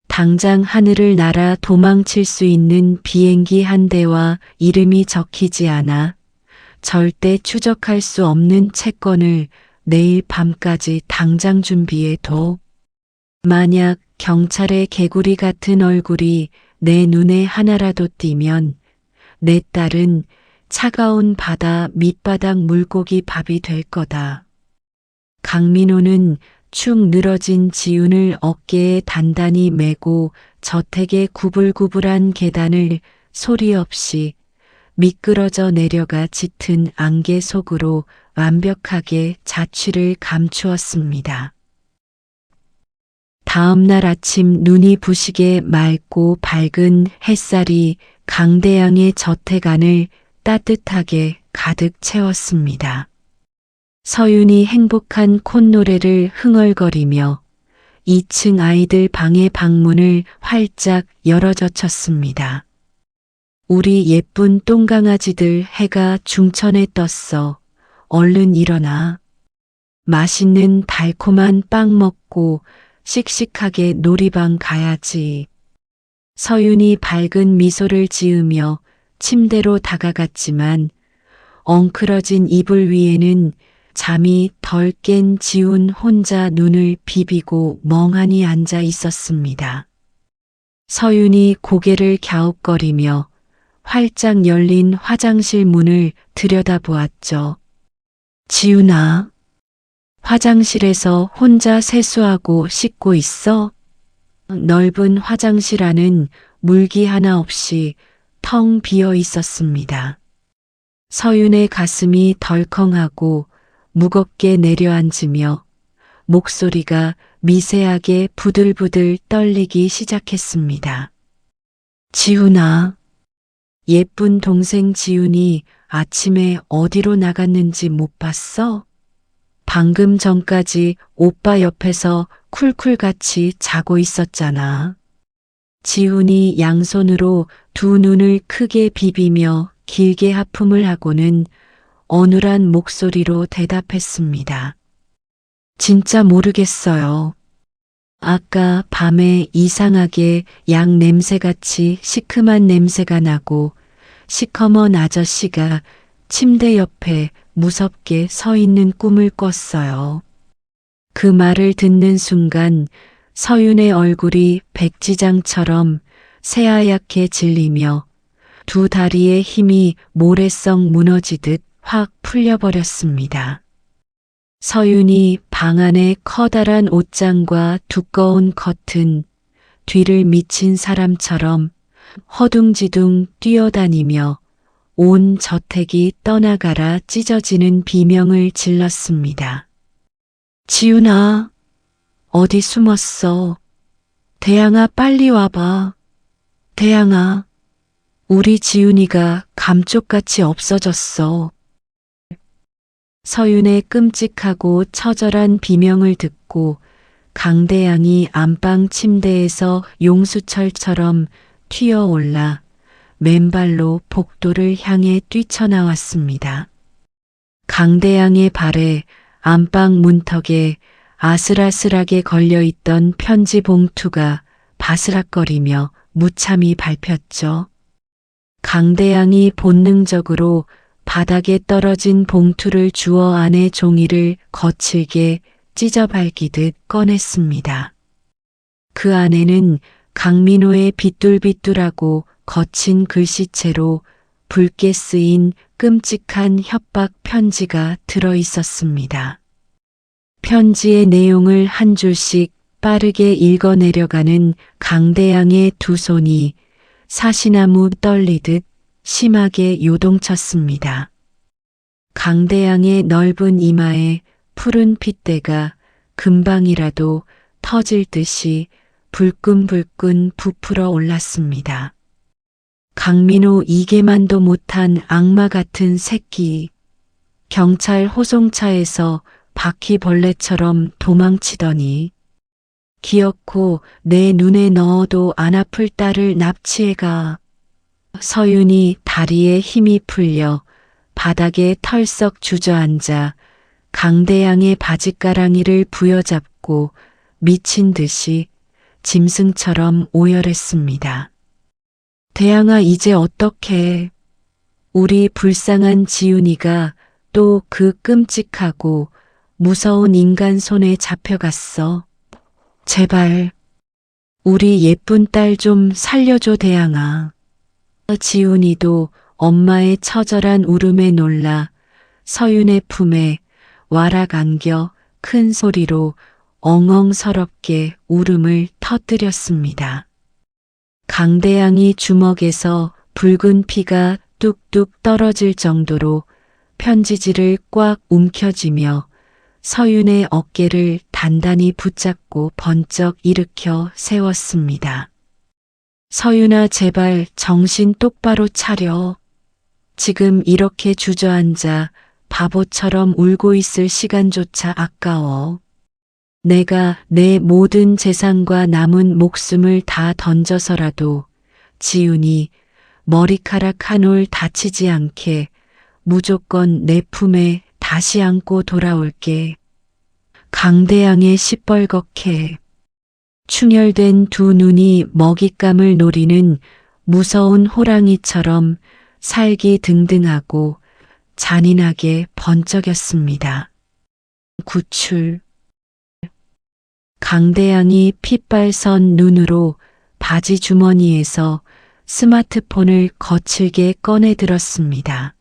당장 하늘을 날아 도망칠 수 있는 비행기 한 대와 이름이 적히지 않아 절대 추적할 수 없는 채권을 내일 밤까지 당장 준비해둬. 만약 경찰의 개구리 같은 얼굴이 내 눈에 하나라도 띄면 내 딸은 차가운 바다 밑바닥 물고기 밥이 될 거다. 강민호는 축 늘어진 지훈을 어깨에 단단히 메고 저택의 구불구불한 계단을 소리 없이 미끄러져 내려가 짙은 안개 속으로 완벽하게 자취를 감추었습니다. 다음 날 아침 눈이 부시게 맑고 밝은 햇살이 강대양의 저택 안을 따뜻하게 가득 채웠습니다. 서윤이 행복한 콧노래를 흥얼거리며 2층 아이들 방의 방문을 활짝 열어젖혔습니다. 우리 예쁜 똥강아지들, 해가 중천에 떴어. 얼른 일어나. 맛있는 달콤한 빵 먹고 씩씩하게 놀이방 가야지. 서윤이 밝은 미소를 지으며 침대로 다가갔지만 엉클어진 이불 위에는 잠이 덜 깬 지훈 혼자 눈을 비비고 멍하니 앉아 있었습니다. 서윤이 고개를 갸웃거리며 활짝 열린 화장실 문을 들여다보았죠. 지훈아, 화장실에서 혼자 세수하고 씻고 있어? 넓은 화장실 안은 물기 하나 없이 텅 비어 있었습니다. 서윤의 가슴이 덜컹하고 무겁게 내려앉으며 목소리가 미세하게 부들부들 떨리기 시작했습니다. 지훈아, 예쁜 동생 지훈이 아침에 어디로 나갔는지 못 봤어? 방금 전까지 오빠 옆에서 쿨쿨같이 자고 있었잖아. 지훈이 양손으로 두 눈을 크게 비비며 길게 하품을 하고는 어눌한 목소리로 대답했습니다. 진짜 모르겠어요. 아까 밤에 이상하게 양 냄새같이 시큼한 냄새가 나고 시커먼 아저씨가 침대 옆에 무섭게 서 있는 꿈을 꿨어요. 그 말을 듣는 순간 서윤의 얼굴이 백지장처럼 새하얗게 질리며 두 다리의 힘이 모래성 무너지듯 확 풀려버렸습니다. 서윤이 방 안의 커다란 옷장과 두꺼운 커튼, 뒤를 미친 사람처럼 허둥지둥 뛰어다니며 온 저택이 떠나가라 찢어지는 비명을 질렀습니다. 지훈아, 어디 숨었어? 대양아, 빨리 와봐. 대양아, 우리 지훈이가 감쪽같이 없어졌어. 서윤의 끔찍하고 처절한 비명을 듣고 강대양이 안방 침대에서 용수철처럼 튀어올라 맨발로 복도를 향해 뛰쳐나왔습니다. 강대양의 발에 안방 문턱에 아슬아슬하게 걸려있던 편지 봉투가 바스락거리며 무참히 밟혔죠. 강대양이 본능적으로 바닥에 떨어진 봉투를 주워 안의 종이를 거칠게 찢어밟기듯 꺼냈습니다. 그 안에는 강민호의 비뚤비뚤하고 거친 글씨체로 붉게 쓰인 끔찍한 협박 편지가 들어 있었습니다. 편지의 내용을 한 줄씩 빠르게 읽어내려가는 강대양의 두 손이 사시나무 떨리듯 심하게 요동쳤습니다. 강대양의 넓은 이마에 푸른 핏대가 금방이라도 터질 듯이 불끈불끈 부풀어 올랐습니다. 강민호 이게만도 못한 악마 같은 새끼. 경찰 호송차에서 바퀴벌레처럼 도망치더니 기어코 내 눈에 넣어도 안 아플 딸을 납치해가. 서윤이 다리에 힘이 풀려 바닥에 털썩 주저앉아 강대양의 바짓가랑이를 부여잡고 미친 듯이 짐승처럼 오열했습니다. 대양아, 이제 어떡해. 우리 불쌍한 지훈이가 또 그 끔찍하고 무서운 인간 손에 잡혀갔어. 제발 우리 예쁜 딸 좀 살려줘, 대양아. 지훈이도 엄마의 처절한 울음에 놀라 서윤의 품에 와락 안겨 큰 소리로 엉엉서럽게 울음을 터뜨렸습니다. 강대양이 주먹에서 붉은 피가 뚝뚝 떨어질 정도로 편지지를 꽉 움켜쥐며 서윤의 어깨를 단단히 붙잡고 번쩍 일으켜 세웠습니다. 서윤아, 제발 정신 똑바로 차려. 지금 이렇게 주저앉아 바보처럼 울고 있을 시간조차 아까워. 내가 내 모든 재산과 남은 목숨을 다 던져서라도 지훈이 머리카락 한 올 다치지 않게 무조건 내 품에 다시 안고 돌아올게. 강대양의 시뻘겋게 충혈된 두 눈이 먹잇감을 노리는 무서운 호랑이처럼 살기등등하고 잔인하게 번쩍였습니다. 구출. 강대양이 핏발선 눈으로 바지 주머니에서 스마트폰을 거칠게 꺼내 들었습니다.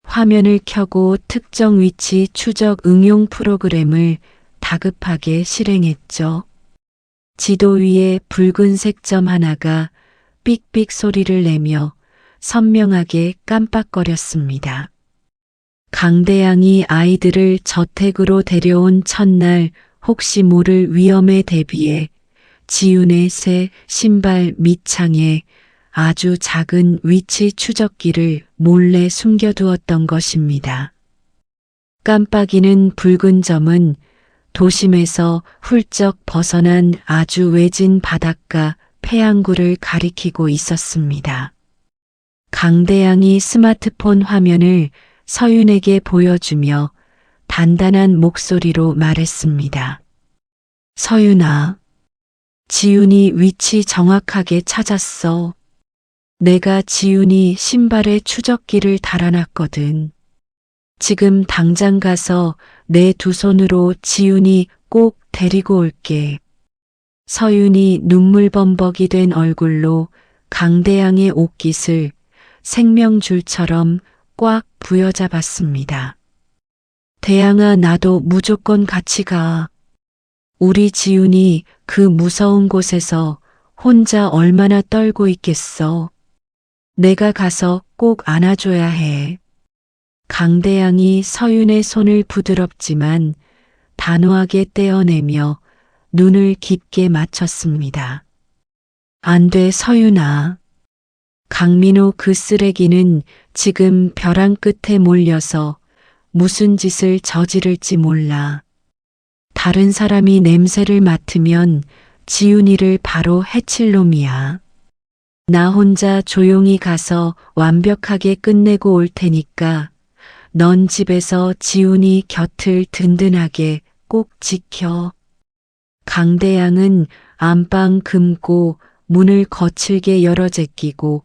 화면을 켜고 특정 위치 추적 응용 프로그램을 다급하게 실행했죠. 지도 위에 붉은색 점 하나가 삑삑 소리를 내며 선명하게 깜빡거렸습니다. 강대양이 아이들을 저택으로 데려온 첫날 혹시 모를 위험에 대비해 지윤의 새 신발 밑창에 아주 작은 위치 추적기를 몰래 숨겨두었던 것입니다. 깜빡이는 붉은 점은 도심에서 훌쩍 벗어난 아주 외진 바닷가 패양구를 가리키고 있었습니다. 강대양이 스마트폰 화면을 서윤에게 보여주며 단단한 목소리로 말했습니다. 서윤아, 지윤이 위치 정확하게 찾았어. 내가 지윤이 신발에 추적기를 달아놨거든. 지금 당장 가서 내 두 손으로 지윤이 꼭 데리고 올게. 서윤이 눈물범벅이 된 얼굴로 강대양의 옷깃을 생명줄처럼 꽉 부여잡았습니다. 대양아, 나도 무조건 같이 가. 우리 지윤이 그 무서운 곳에서 혼자 얼마나 떨고 있겠어. 내가 가서 꼭 안아줘야 해. 강대양이 서윤의 손을 부드럽지만 단호하게 떼어내며 눈을 깊게 맞췄습니다. 안 돼, 서윤아. 강민호 그 쓰레기는 지금 벼랑 끝에 몰려서 무슨 짓을 저지를지 몰라. 다른 사람이 냄새를 맡으면 지윤이를 바로 해칠 놈이야. 나 혼자 조용히 가서 완벽하게 끝내고 올 테니까 넌 집에서 지윤이 곁을 든든하게 꼭 지켜. 강대양은 안방 금고 문을 거칠게 열어 제끼고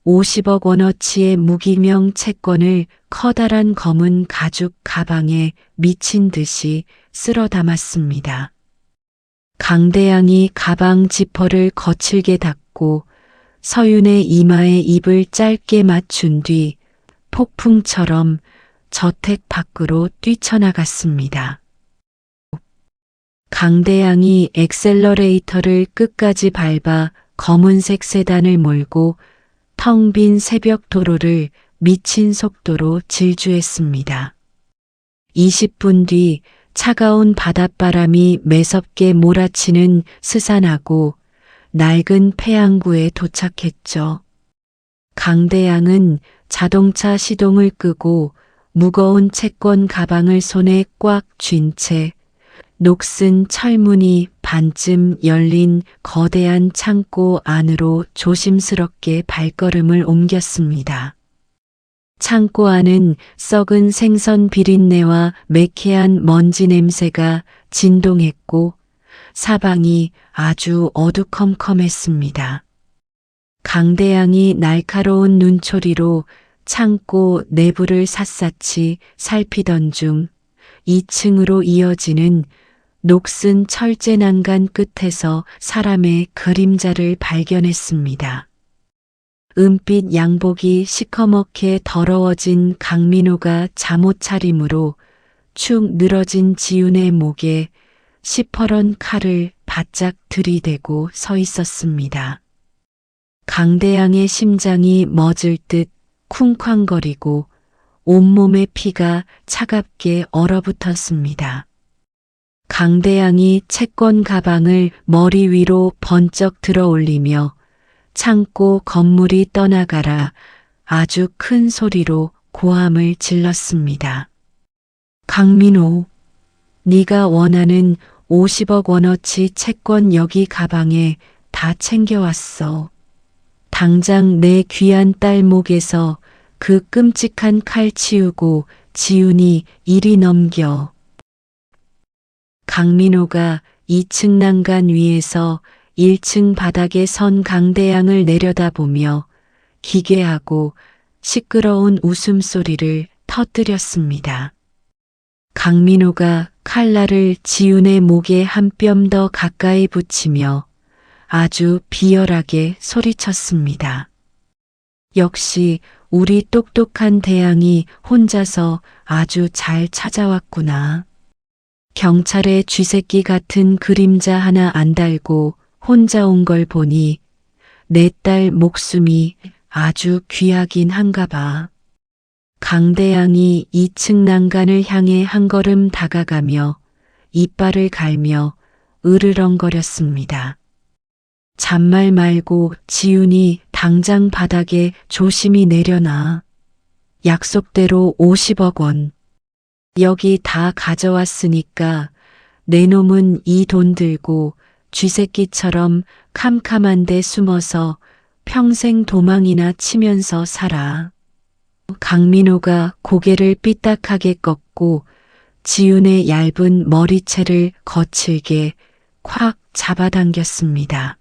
50억 원어치의 무기명 채권을 커다란 검은 가죽 가방에 미친 듯이 쓸어 담았습니다. 강대양이 가방 지퍼를 거칠게 닫고 서윤의 이마에 입을 짧게 맞춘 뒤 폭풍처럼 저택 밖으로 뛰쳐나갔습니다. 강대양이 엑셀러레이터를 끝까지 밟아 검은색 세단을 몰고 텅 빈 새벽 도로를 미친 속도로 질주했습니다. 20분 뒤 차가운 바닷바람이 매섭게 몰아치는 스산하고 낡은 폐양구에 도착했죠. 강대양은 자동차 시동을 끄고 무거운 채권 가방을 손에 꽉 쥔 채 녹슨 철문이 반쯤 열린 거대한 창고 안으로 조심스럽게 발걸음을 옮겼습니다. 창고 안은 썩은 생선 비린내와 매캐한 먼지 냄새가 진동했고 사방이 아주 어두컴컴했습니다. 강대양이 날카로운 눈초리로 창고 내부를 샅샅이 살피던 중 2층으로 이어지는 녹슨 철제 난간 끝에서 사람의 그림자를 발견했습니다. 은빛 양복이 시커멓게 더러워진 강민호가 잠옷 차림으로 축 늘어진 지윤의 목에 시퍼런 칼을 바짝 들이대고 서 있었습니다. 강대양의 심장이 멎을 듯 쿵쾅거리고 온몸의 피가 차갑게 얼어붙었습니다. 강대양이 채권 가방을 머리 위로 번쩍 들어 올리며 창고 건물이 떠나가라 아주 큰 소리로 고함을 질렀습니다. 강민호, 네가 원하는 50억 원어치 채권 여기 가방에 다 챙겨왔어. 당장 내 귀한 딸 목에서 그 끔찍한 칼 치우고 지윤이 이리 넘겨. 강민호가 2층 난간 위에서 1층 바닥에 선 강대양을 내려다보며 기괴하고 시끄러운 웃음소리를 터뜨렸습니다. 강민호가 칼날을 지훈의 목에 한 뼘 더 가까이 붙이며 아주 비열하게 소리쳤습니다. 역시 우리 똑똑한 대양이 혼자서 아주 잘 찾아왔구나. 경찰의 쥐새끼 같은 그림자 하나 안 달고 혼자 온 걸 보니 내 딸 목숨이 아주 귀하긴 한가 봐. 강대양이 2층 난간을 향해 한 걸음 다가가며 이빨을 갈며 으르렁거렸습니다. 잔말 말고 지훈이 당장 바닥에 조심히 내려놔. 약속대로 50억 원. 여기 다 가져왔으니까 내 놈은 이 돈 들고 쥐새끼처럼 캄캄한 데 숨어서 평생 도망이나 치면서 살아. 강민호가 고개를 삐딱하게 꺾고 지훈의 얇은 머리채를 거칠게 콱 잡아당겼습니다.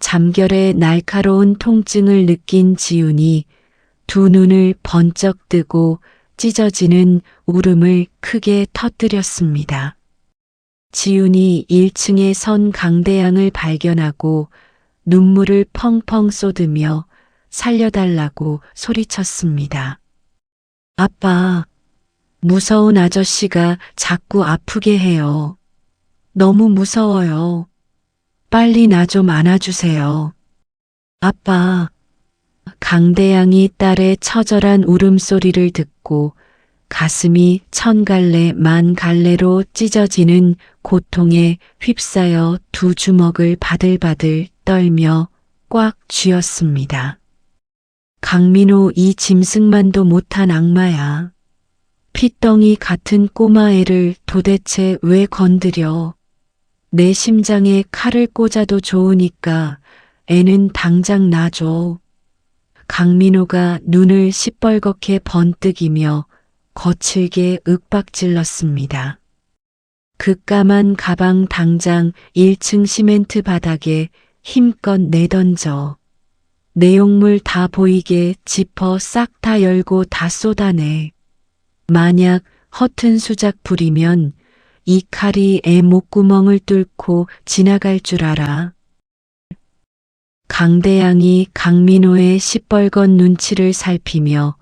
잠결에 날카로운 통증을 느낀 지훈이 두 눈을 번쩍 뜨고 찢어지는 울음을 크게 터뜨렸습니다. 지훈이 1층에 선 강대양을 발견하고 눈물을 펑펑 쏟으며 살려달라고 소리쳤습니다. 아빠, 무서운 아저씨가 자꾸 아프게 해요. 너무 무서워요. 빨리 나 좀 안아주세요. 아빠. 강대양이 딸의 처절한 울음소리를 듣고 가슴이 1000갈래 만갈래로 찢어지는 고통에 휩싸여 두 주먹을 바들바들 떨며 꽉 쥐었습니다. 강민호 이 짐승만도 못한 악마야. 핏덩이 같은 꼬마애를 도대체 왜 건드려? 내 심장에 칼을 꽂아도 좋으니까 애는 당장 놔줘. 강민호가 눈을 시뻘겋게 번뜩이며 거칠게 윽박질렀습니다. 그 까만 가방 당장 1층 시멘트 바닥에 힘껏 내던져. 내용물 다 보이게 지퍼 싹 다 열고 다 쏟아내. 만약 허튼 수작 부리면 이 칼이 애 목구멍을 뚫고 지나갈 줄 알아. 강대양이 강민호의 시뻘건 눈치를 살피며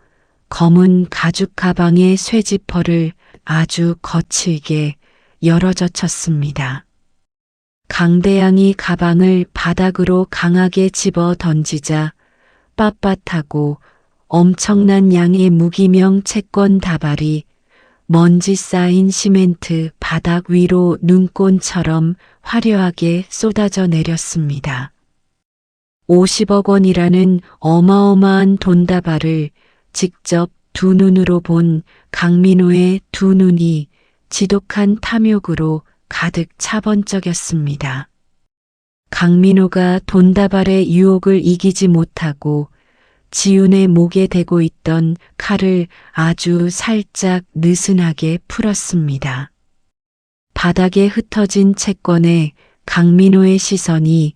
검은 가죽 가방의 쇠지퍼를 아주 거칠게 열어젖혔습니다. 강대양이 가방을 바닥으로 강하게 집어 던지자 빳빳하고 엄청난 양의 무기명 채권 다발이 먼지 쌓인 시멘트 바닥 위로 눈꽃처럼 화려하게 쏟아져 내렸습니다. 50억 원이라는 어마어마한 돈다발을 직접 두 눈으로 본 강민호의 두 눈이 지독한 탐욕으로 가득 차번쩍였습니다. 강민호가 돈다발의 유혹을 이기지 못하고 지훈의 목에 대고 있던 칼을 아주 살짝 느슨하게 풀었습니다. 바닥에 흩어진 채권에 강민호의 시선이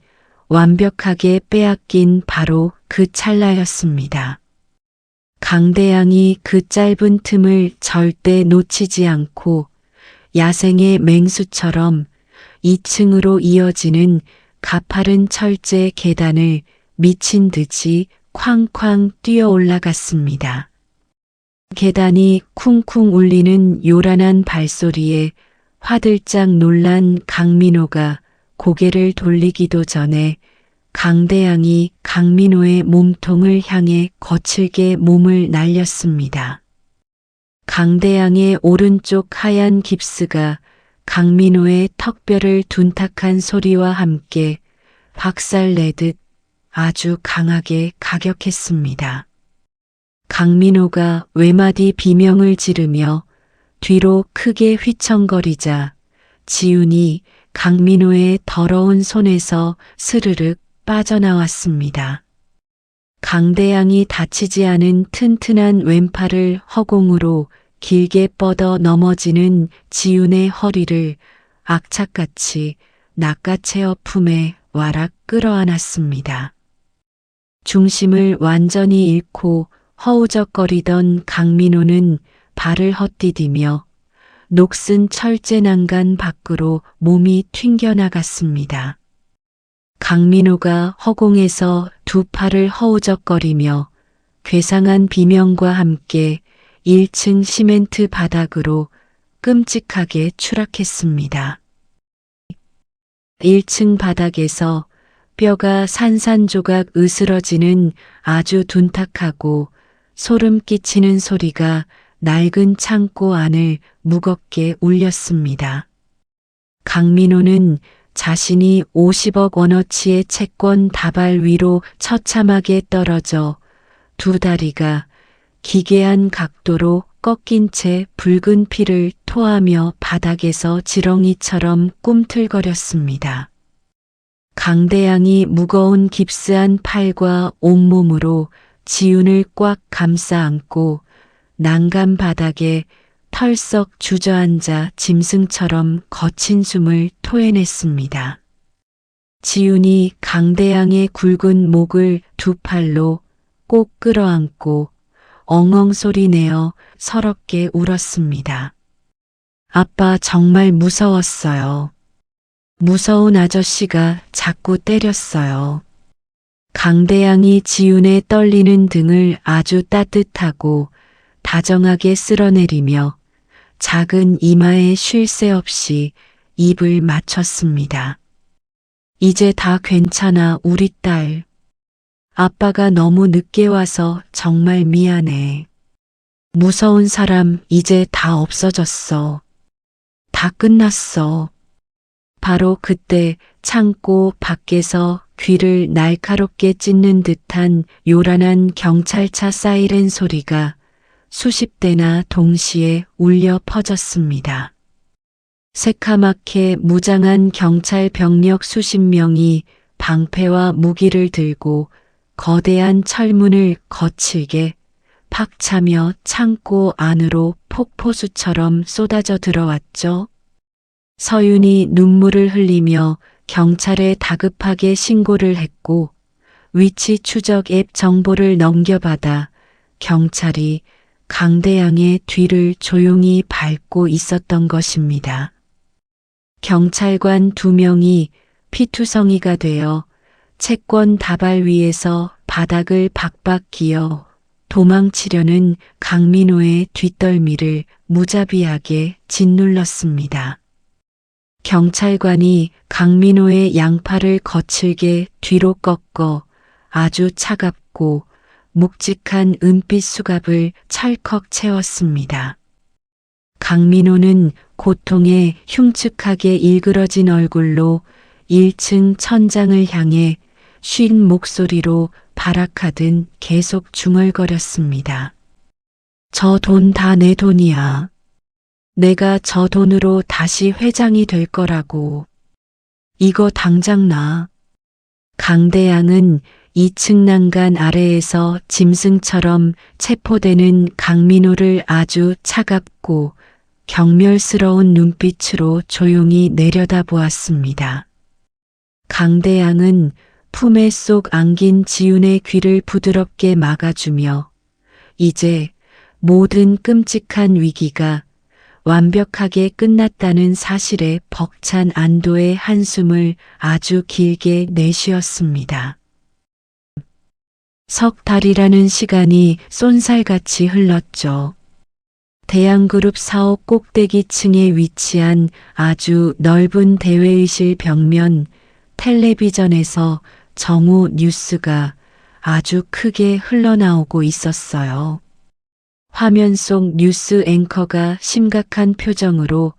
완벽하게 빼앗긴 바로 그 찰나였습니다. 강대양이 그 짧은 틈을 절대 놓치지 않고 야생의 맹수처럼 2층으로 이어지는 가파른 철제 계단을 미친 듯이 쾅쾅 뛰어 올라갔습니다. 계단이 쿵쿵 울리는 요란한 발소리에 화들짝 놀란 강민호가 고개를 돌리기도 전에 강대양이 강민호의 몸통을 향해 거칠게 몸을 날렸습니다. 강대양의 오른쪽 하얀 깁스가 강민호의 턱뼈를 둔탁한 소리와 함께 박살내듯 아주 강하게 가격했습니다. 강민호가 외마디 비명을 지르며 뒤로 크게 휘청거리자 지훈이 강민호의 더러운 손에서 스르륵 빠져나왔습니다. 강대양이 다치지 않은 튼튼한 왼팔을 허공으로 길게 뻗어 넘어지는 지훈의 허리를 악착같이 낚아채어 품에 와락 끌어안았습니다. 중심을 완전히 잃고 허우적거리던 강민호는 발을 헛디디며 녹슨 철제 난간 밖으로 몸이 튕겨나갔습니다. 강민호가 허공에서 두 팔을 허우적거리며 괴상한 비명과 함께 1층 시멘트 바닥으로 끔찍하게 추락했습니다. 1층 바닥에서 뼈가 산산조각 으스러지는 아주 둔탁하고 소름 끼치는 소리가 낡은 창고 안을 무겁게 울렸습니다. 강민호는 자신이 50억 원어치의 채권 다발 위로 처참하게 떨어져 두 다리가 기괴한 각도로 꺾인 채 붉은 피를 토하며 바닥에서 지렁이처럼 꿈틀거렸습니다. 강대양이 무거운 깁스한 팔과 온몸으로 지훈을 꽉 감싸 안고 난간 바닥에 털썩 주저앉아 짐승처럼 거친 숨을 토해냈습니다. 지훈이 강대양의 굵은 목을 두 팔로 꼭 끌어안고 엉엉 소리내어 서럽게 울었습니다. 아빠 정말 무서웠어요. 무서운 아저씨가 자꾸 때렸어요. 강대양이 지훈의 떨리는 등을 아주 따뜻하고 다정하게 쓸어내리며 작은 이마에 쉴 새 없이 입을 맞췄습니다. 이제 다 괜찮아, 우리 딸. 아빠가 너무 늦게 와서 정말 미안해. 무서운 사람 이제 다 없어졌어. 다 끝났어. 바로 그때 창고 밖에서 귀를 날카롭게 찢는 듯한 요란한 경찰차 사이렌 소리가 수십 대나 동시에 울려 퍼졌습니다. 새카맣게 무장한 경찰 병력 수십 명이 방패와 무기를 들고 거대한 철문을 거칠게 팍 차며 창고 안으로 폭포수처럼 쏟아져 들어왔죠. 서윤이 눈물을 흘리며 경찰에 다급하게 신고를 했고 위치 추적 앱 정보를 넘겨받아 경찰이 강대양의 뒤를 조용히 밟고 있었던 것입니다. 경찰관 2명이 피투성이가 되어 채권 다발 위에서 바닥을 박박 기어 도망치려는 강민호의 뒷덜미를 무자비하게 짓눌렀습니다. 경찰관이 강민호의 양팔을 거칠게 뒤로 꺾어 아주 차갑고 묵직한 은빛 수갑을 찰컥 채웠습니다. 강민호는 고통에 흉측하게 일그러진 얼굴로 1층 천장을 향해 쉰 목소리로 발악하듯 계속 중얼거렸습니다. 저 돈 다 내 돈이야. 내가 저 돈으로 다시 회장이 될 거라고. 이거 당장 놔. 강대양은 2층 난간 아래에서 짐승처럼 체포되는 강민호를 아주 차갑고 경멸스러운 눈빛으로 조용히 내려다보았습니다. 강대양은 품에 쏙 안긴 지훈의 귀를 부드럽게 막아주며 이제 모든 끔찍한 위기가 완벽하게 끝났다는 사실에 벅찬 안도의 한숨을 아주 길게 내쉬었습니다. 석 달이라는 시간이 쏜살같이 흘렀죠. 대양그룹 사옥 꼭대기층에 위치한 아주 넓은 대회의실 벽면 텔레비전에서 정오 뉴스가 아주 크게 흘러나오고 있었어요. 화면 속 뉴스 앵커가 심각한 표정으로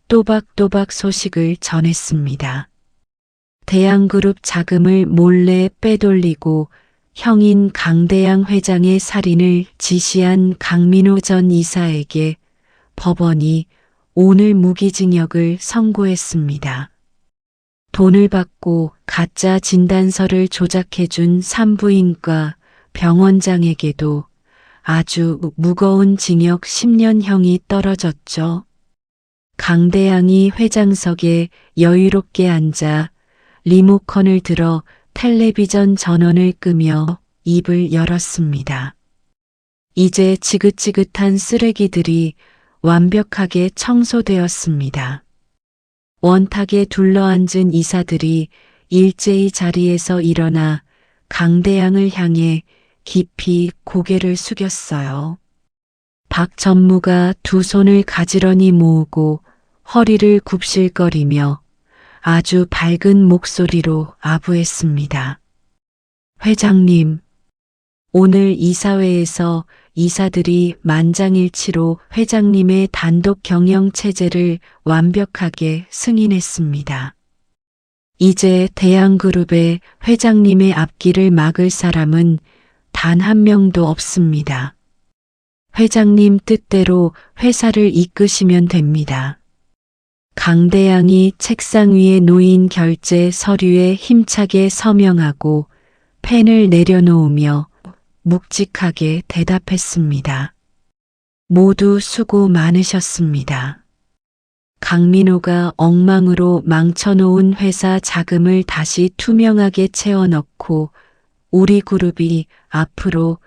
또박또박 소식을 전했습니다. 대양그룹 자금을 몰래 빼돌리고 형인 강대양 회장의 살인을 지시한 강민호 전 이사에게 법원이 오늘 무기징역을 선고했습니다. 돈을 받고 가짜 진단서를 조작해준 산부인과 병원장에게도 아주 무거운 징역 10년형이 떨어졌죠. 강대양이 회장석에 여유롭게 앉아 리모컨을 들어 텔레비전 전원을 끄며 입을 열었습니다. 이제 지긋지긋한 쓰레기들이 완벽하게 청소되었습니다. 원탁에 둘러앉은 이사들이 일제히 자리에서 일어나 강대양을 향해 깊이 고개를 숙였어요. 박 전무가 두 손을 가지런히 모으고 허리를 굽실거리며 아주 밝은 목소리로 아부했습니다. 회장님, 오늘 이사회에서 이사들이 만장일치로 회장님의 단독 경영 체제를 완벽하게 승인했습니다. 이제 대양그룹의 회장님의 앞길을 막을 사람은 단 한 명도 없습니다. 회장님 뜻대로 회사를 이끄시면 됩니다. 강대양이 책상 위에 놓인 결제 서류에 힘차게 서명하고 펜을 내려놓으며 묵직하게 대답했습니다. 모두 수고 많으셨습니다. 강민호가 엉망으로 망쳐놓은 회사 자금을 다시 투명하게 채워넣고 우리 그룹이 앞으로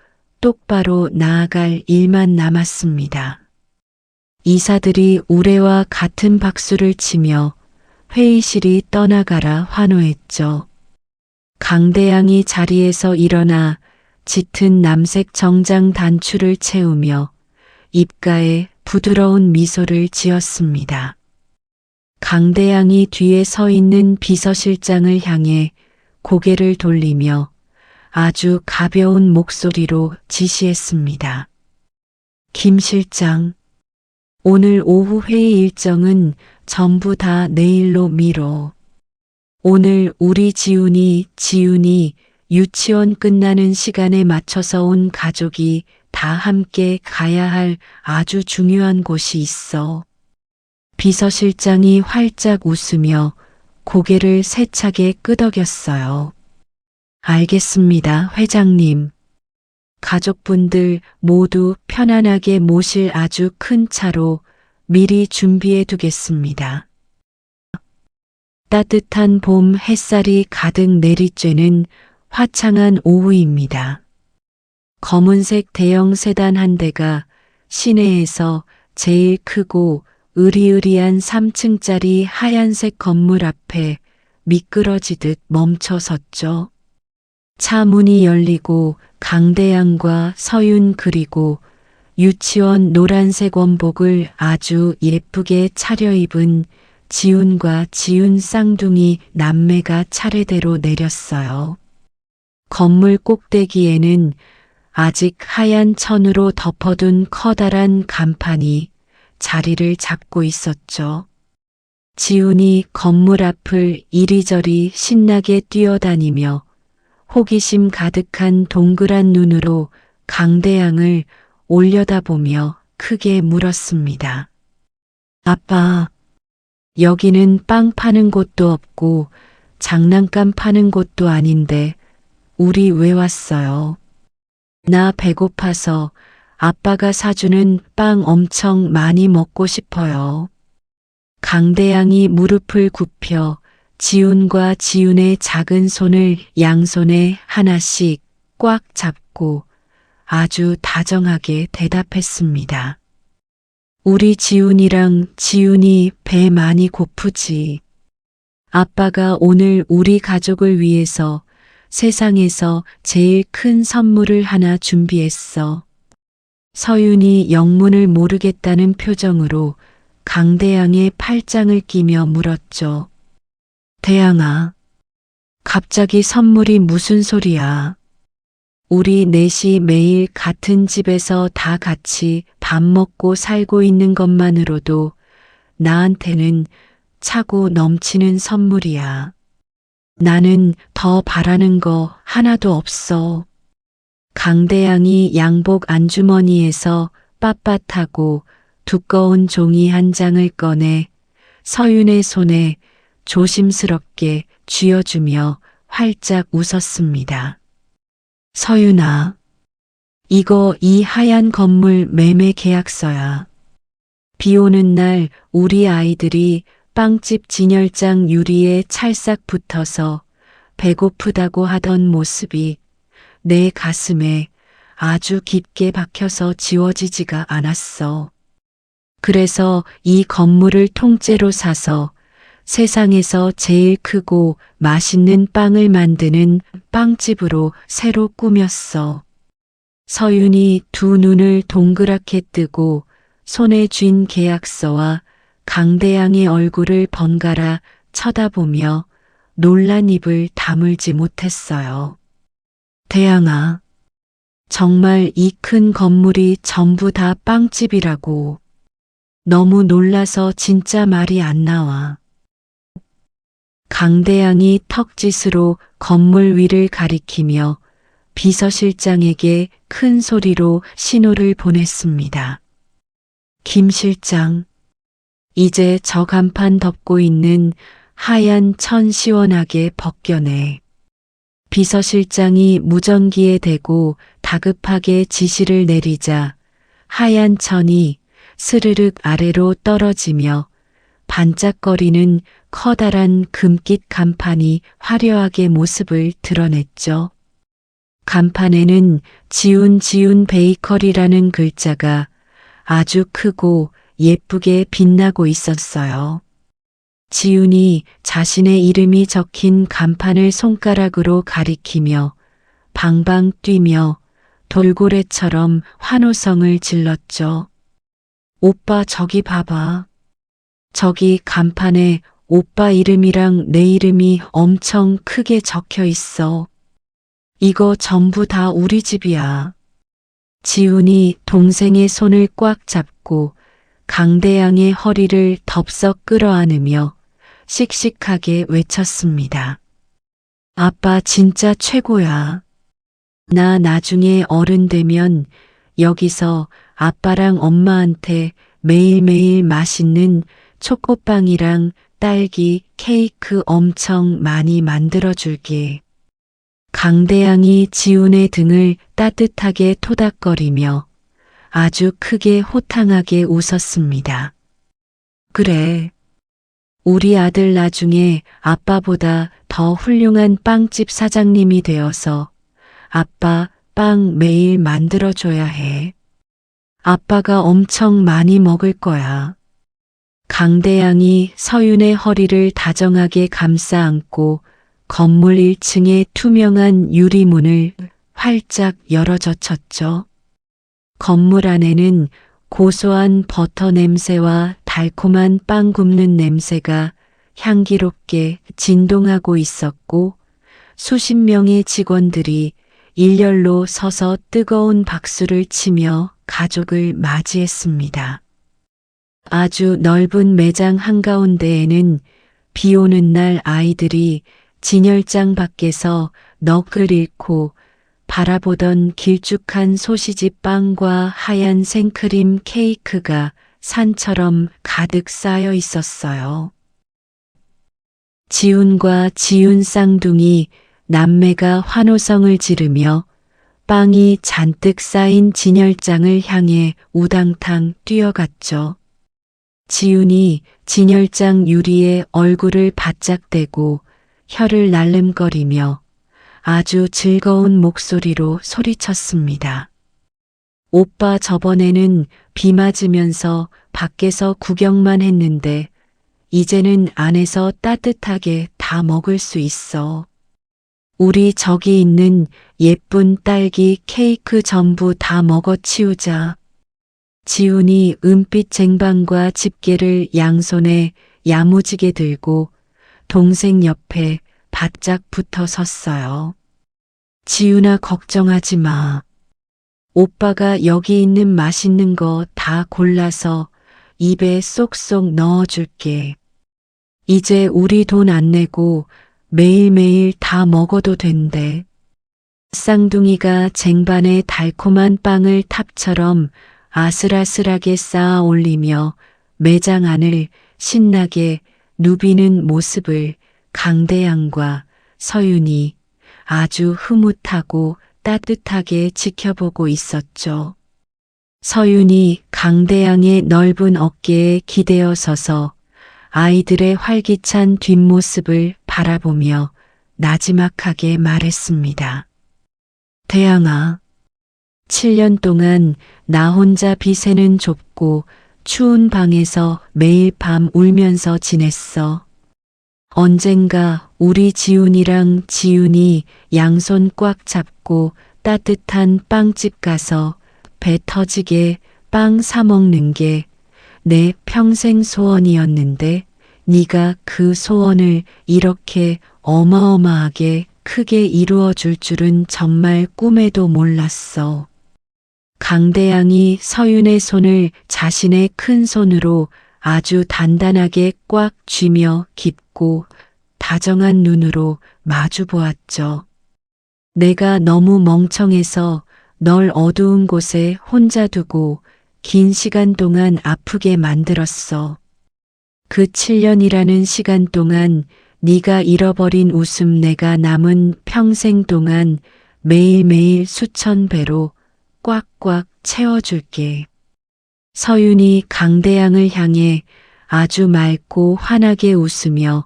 똑바로 나아갈 일만 남았습니다. 이사들이 우레와 같은 박수를 치며 회의실이 떠나가라 환호했죠. 강대양이 자리에서 일어나 짙은 남색 정장 단추를 채우며 입가에 부드러운 미소를 지었습니다. 강대양이 뒤에 서 있는 비서실장을 향해 고개를 돌리며 아주 가벼운 목소리로 지시했습니다. 김 실장, 오늘 오후 회의 일정은 전부 다 내일로 미뤄. 오늘 우리 지훈이 유치원 끝나는 시간에 맞춰서 온 가족이 다 함께 가야 할 아주 중요한 곳이 있어. 비서실장이 활짝 웃으며 고개를 세차게 끄덕였어요. 알겠습니다, 회장님. 가족분들 모두 편안하게 모실 아주 큰 차로 미리 준비해 두겠습니다. 따뜻한 봄 햇살이 가득 내리쬐는 화창한 오후입니다. 검은색 대형 세단 한 대가 시내에서 제일 크고 으리으리한 3층짜리 하얀색 건물 앞에 미끄러지듯 멈춰 섰죠. 차 문이 열리고 강대양과 서윤 그리고 유치원 노란색 원복을 아주 예쁘게 차려입은 지훈과 지훈 쌍둥이 남매가 차례대로 내렸어요. 건물 꼭대기에는 아직 하얀 천으로 덮어둔 커다란 간판이 자리를 잡고 있었죠. 지훈이 건물 앞을 이리저리 신나게 뛰어다니며 호기심 가득한 동그란 눈으로 강대양을 올려다보며 크게 물었습니다. 아빠, 여기는 빵 파는 곳도 없고 장난감 파는 곳도 아닌데 우리 왜 왔어요? 나 배고파서 아빠가 사주는 빵 엄청 많이 먹고 싶어요. 강대양이 무릎을 굽혀 지훈과 지훈의 작은 손을 양손에 하나씩 꽉 잡고 아주 다정하게 대답했습니다. 우리 지훈이랑 지훈이 배 많이 고프지. 아빠가 오늘 우리 가족을 위해서 세상에서 제일 큰 선물을 하나 준비했어. 서윤이 영문을 모르겠다는 표정으로 강대양의 팔짱을 끼며 물었죠. 대양아, 갑자기 선물이 무슨 소리야? 우리 넷이 매일 같은 집에서 다 같이 밥 먹고 살고 있는 것만으로도 나한테는 차고 넘치는 선물이야. 나는 더 바라는 거 하나도 없어. 강대양이 양복 안주머니에서 빳빳하고 두꺼운 종이 한 장을 꺼내 서윤의 손에 조심스럽게 쥐어주며 활짝 웃었습니다. 서윤아, 이거 이 하얀 건물 매매 계약서야. 비 오는 날 우리 아이들이 빵집 진열장 유리에 찰싹 붙어서 배고프다고 하던 모습이 내 가슴에 아주 깊게 박혀서 지워지지가 않았어. 그래서 이 건물을 통째로 사서 세상에서 제일 크고 맛있는 빵을 만드는 빵집으로 새로 꾸몄어. 서윤이 두 눈을 동그랗게 뜨고 손에 쥔 계약서와 강대양의 얼굴을 번갈아 쳐다보며 놀란 입을 다물지 못했어요. 대양아, 정말 이 큰 건물이 전부 다 빵집이라고. 너무 놀라서 진짜 말이 안 나와. 강대양이 턱짓으로 건물 위를 가리키며 비서실장에게 큰 소리로 신호를 보냈습니다. 김 실장, 이제 저 간판 덮고 있는 하얀 천 시원하게 벗겨내. 비서실장이 무전기에 대고 다급하게 지시를 내리자 하얀 천이 스르륵 아래로 떨어지며 반짝거리는 커다란 금빛 간판이 화려하게 모습을 드러냈죠. 간판에는 지훈 베이커리라는 글자가 아주 크고 예쁘게 빛나고 있었어요. 지훈이 자신의 이름이 적힌 간판을 손가락으로 가리키며 방방 뛰며 돌고래처럼 환호성을 질렀죠. 오빠 저기 봐봐. 저기 간판에 오빠 이름이랑 내 이름이 엄청 크게 적혀 있어. 이거 전부 다 우리 집이야. 지훈이 동생의 손을 꽉 잡고 강대양의 허리를 덥석 끌어안으며 씩씩하게 외쳤습니다. 아빠 진짜 최고야. 나 나중에 어른 되면 여기서 아빠랑 엄마한테 매일매일 맛있는 초코빵이랑 딸기 케이크 엄청 많이 만들어줄게. 강대양이 지훈의 등을 따뜻하게 토닥거리며 아주 크게 호탕하게 웃었습니다. 그래. 우리 아들 나중에 아빠보다 더 훌륭한 빵집 사장님이 되어서 아빠 빵 매일 만들어줘야 해. 아빠가 엄청 많이 먹을 거야. 강대양이 서윤의 허리를 다정하게 감싸 안고 건물 1층의 투명한 유리문을 활짝 열어젖혔죠. 건물 안에는 고소한 버터 냄새와 달콤한 빵 굽는 냄새가 향기롭게 진동하고 있었고 수십 명의 직원들이 일렬로 서서 뜨거운 박수를 치며 가족을 맞이했습니다. 아주 넓은 매장 한가운데에는 비 오는 날 아이들이 진열장 밖에서 넋을 잃고 바라보던 길쭉한 소시지 빵과 하얀 생크림 케이크가 산처럼 가득 쌓여 있었어요. 지훈과 지훈 쌍둥이 남매가 환호성을 지르며 빵이 잔뜩 쌓인 진열장을 향해 우당탕 뛰어갔죠. 지훈이 진열장 유리에 얼굴을 바짝 대고 혀를 날름거리며 아주 즐거운 목소리로 소리쳤습니다. 오빠 저번에는 비 맞으면서 밖에서 구경만 했는데 이제는 안에서 따뜻하게 다 먹을 수 있어. 우리 저기 있는 예쁜 딸기 케이크 전부 다 먹어치우자. 지훈이 은빛 쟁반과 집게를 양손에 야무지게 들고 동생 옆에 바짝 붙어 섰어요. 지훈아 걱정하지 마. 오빠가 여기 있는 맛있는 거 다 골라서 입에 쏙쏙 넣어줄게. 이제 우리 돈 안 내고 매일매일 다 먹어도 된대. 쌍둥이가 쟁반에 달콤한 빵을 탑처럼 아슬아슬하게 쌓아 올리며 매장 안을 신나게 누비는 모습을 강대양과 서윤이 아주 흐뭇하고 따뜻하게 지켜보고 있었죠. 서윤이 강대양의 넓은 어깨에 기대어 서서 아이들의 활기찬 뒷모습을 바라보며 나지막하게 말했습니다. 대양아, 7년 동안 나 혼자 비새는 좁고 추운 방에서 매일 밤 울면서 지냈어. 언젠가 우리 지훈이랑 지윤이 양손 꽉 잡고 따뜻한 빵집 가서 배 터지게 빵 사 먹는 게 내 평생 소원이었는데 네가 그 소원을 이렇게 어마어마하게 크게 이루어 줄 줄은 정말 꿈에도 몰랐어. 강대양이 서윤의 손을 자신의 큰 손으로 아주 단단하게 꽉 쥐며 깊고 다정한 눈으로 마주 보았죠. 내가 너무 멍청해서 널 어두운 곳에 혼자 두고 긴 시간 동안 아프게 만들었어. 그 7년이라는 시간 동안 네가 잃어버린 웃음 내가 남은 평생 동안 매일매일 수천 배로 꽉꽉 채워줄게. 서윤이 강대양을 향해 아주 맑고 환하게 웃으며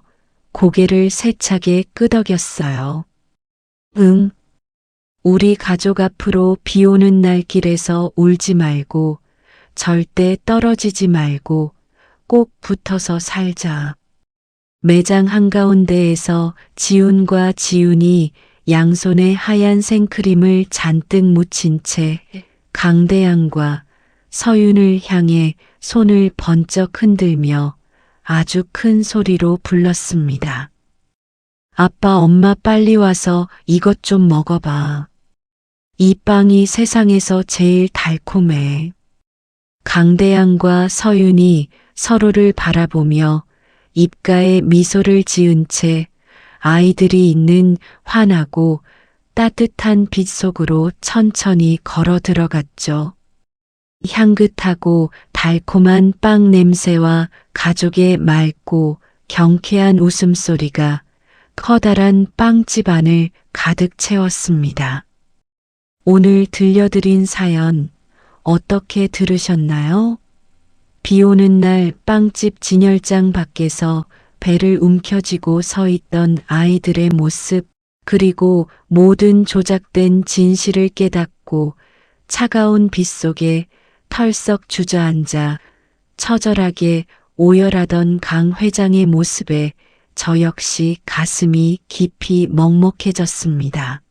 고개를 세차게 끄덕였어요. 응. 우리 가족 앞으로 비 오는 날 길에서 울지 말고 절대 떨어지지 말고 꼭 붙어서 살자. 매장 한가운데에서 지훈과 지윤이 양손에 하얀 생크림을 잔뜩 묻힌 채 강대양과 서윤을 향해 손을 번쩍 흔들며 아주 큰 소리로 불렀습니다. 아빠, 엄마 빨리 와서 이것 좀 먹어봐. 이 빵이 세상에서 제일 달콤해. 강대양과 서윤이 서로를 바라보며 입가에 미소를 지은 채 아이들이 있는 환하고 따뜻한 빛 속으로 천천히 걸어 들어갔죠. 향긋하고 달콤한 빵 냄새와 가족의 맑고 경쾌한 웃음소리가 커다란 빵집 안을 가득 채웠습니다. 오늘 들려드린 사연 어떻게 들으셨나요? 비 오는 날 빵집 진열장 밖에서 배를 움켜쥐고 서 있던 아이들의 모습, 그리고 모든 조작된 진실을 깨닫고 차가운 빛 속에 털썩 주저앉아 처절하게 오열하던 강 회장의 모습에 저 역시 가슴이 깊이 먹먹해졌습니다.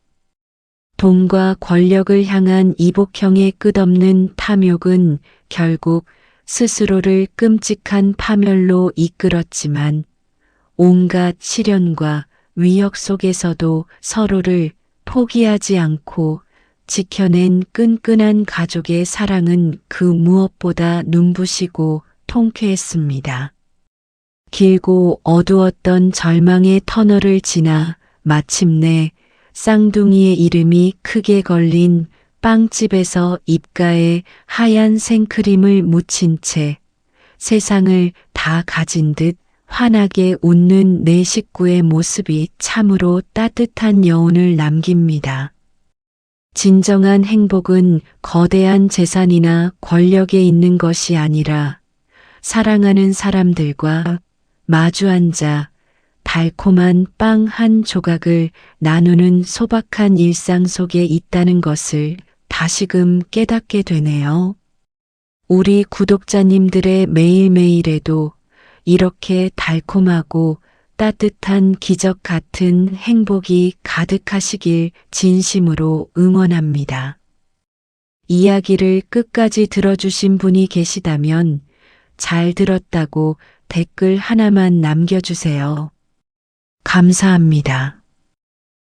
돈과 권력을 향한 이복형의 끝없는 탐욕은 결국 스스로를 끔찍한 파멸로 이끌었지만 온갖 시련과 위협 속에서도 서로를 포기하지 않고 지켜낸 끈끈한 가족의 사랑은 그 무엇보다 눈부시고 통쾌했습니다. 길고 어두웠던 절망의 터널을 지나 마침내 쌍둥이의 이름이 크게 걸린 빵집에서 입가에 하얀 생크림을 묻힌 채 세상을 다 가진 듯 환하게 웃는 내 식구의 모습이 참으로 따뜻한 여운을 남깁니다. 진정한 행복은 거대한 재산이나 권력에 있는 것이 아니라 사랑하는 사람들과 마주 앉아 달콤한 빵 한 조각을 나누는 소박한 일상 속에 있다는 것을 다시금 깨닫게 되네요. 우리 구독자님들의 매일매일에도 이렇게 달콤하고 따뜻한 기적 같은 행복이 가득하시길 진심으로 응원합니다. 이야기를 끝까지 들어주신 분이 계시다면 잘 들었다고 댓글 하나만 남겨주세요. 감사합니다.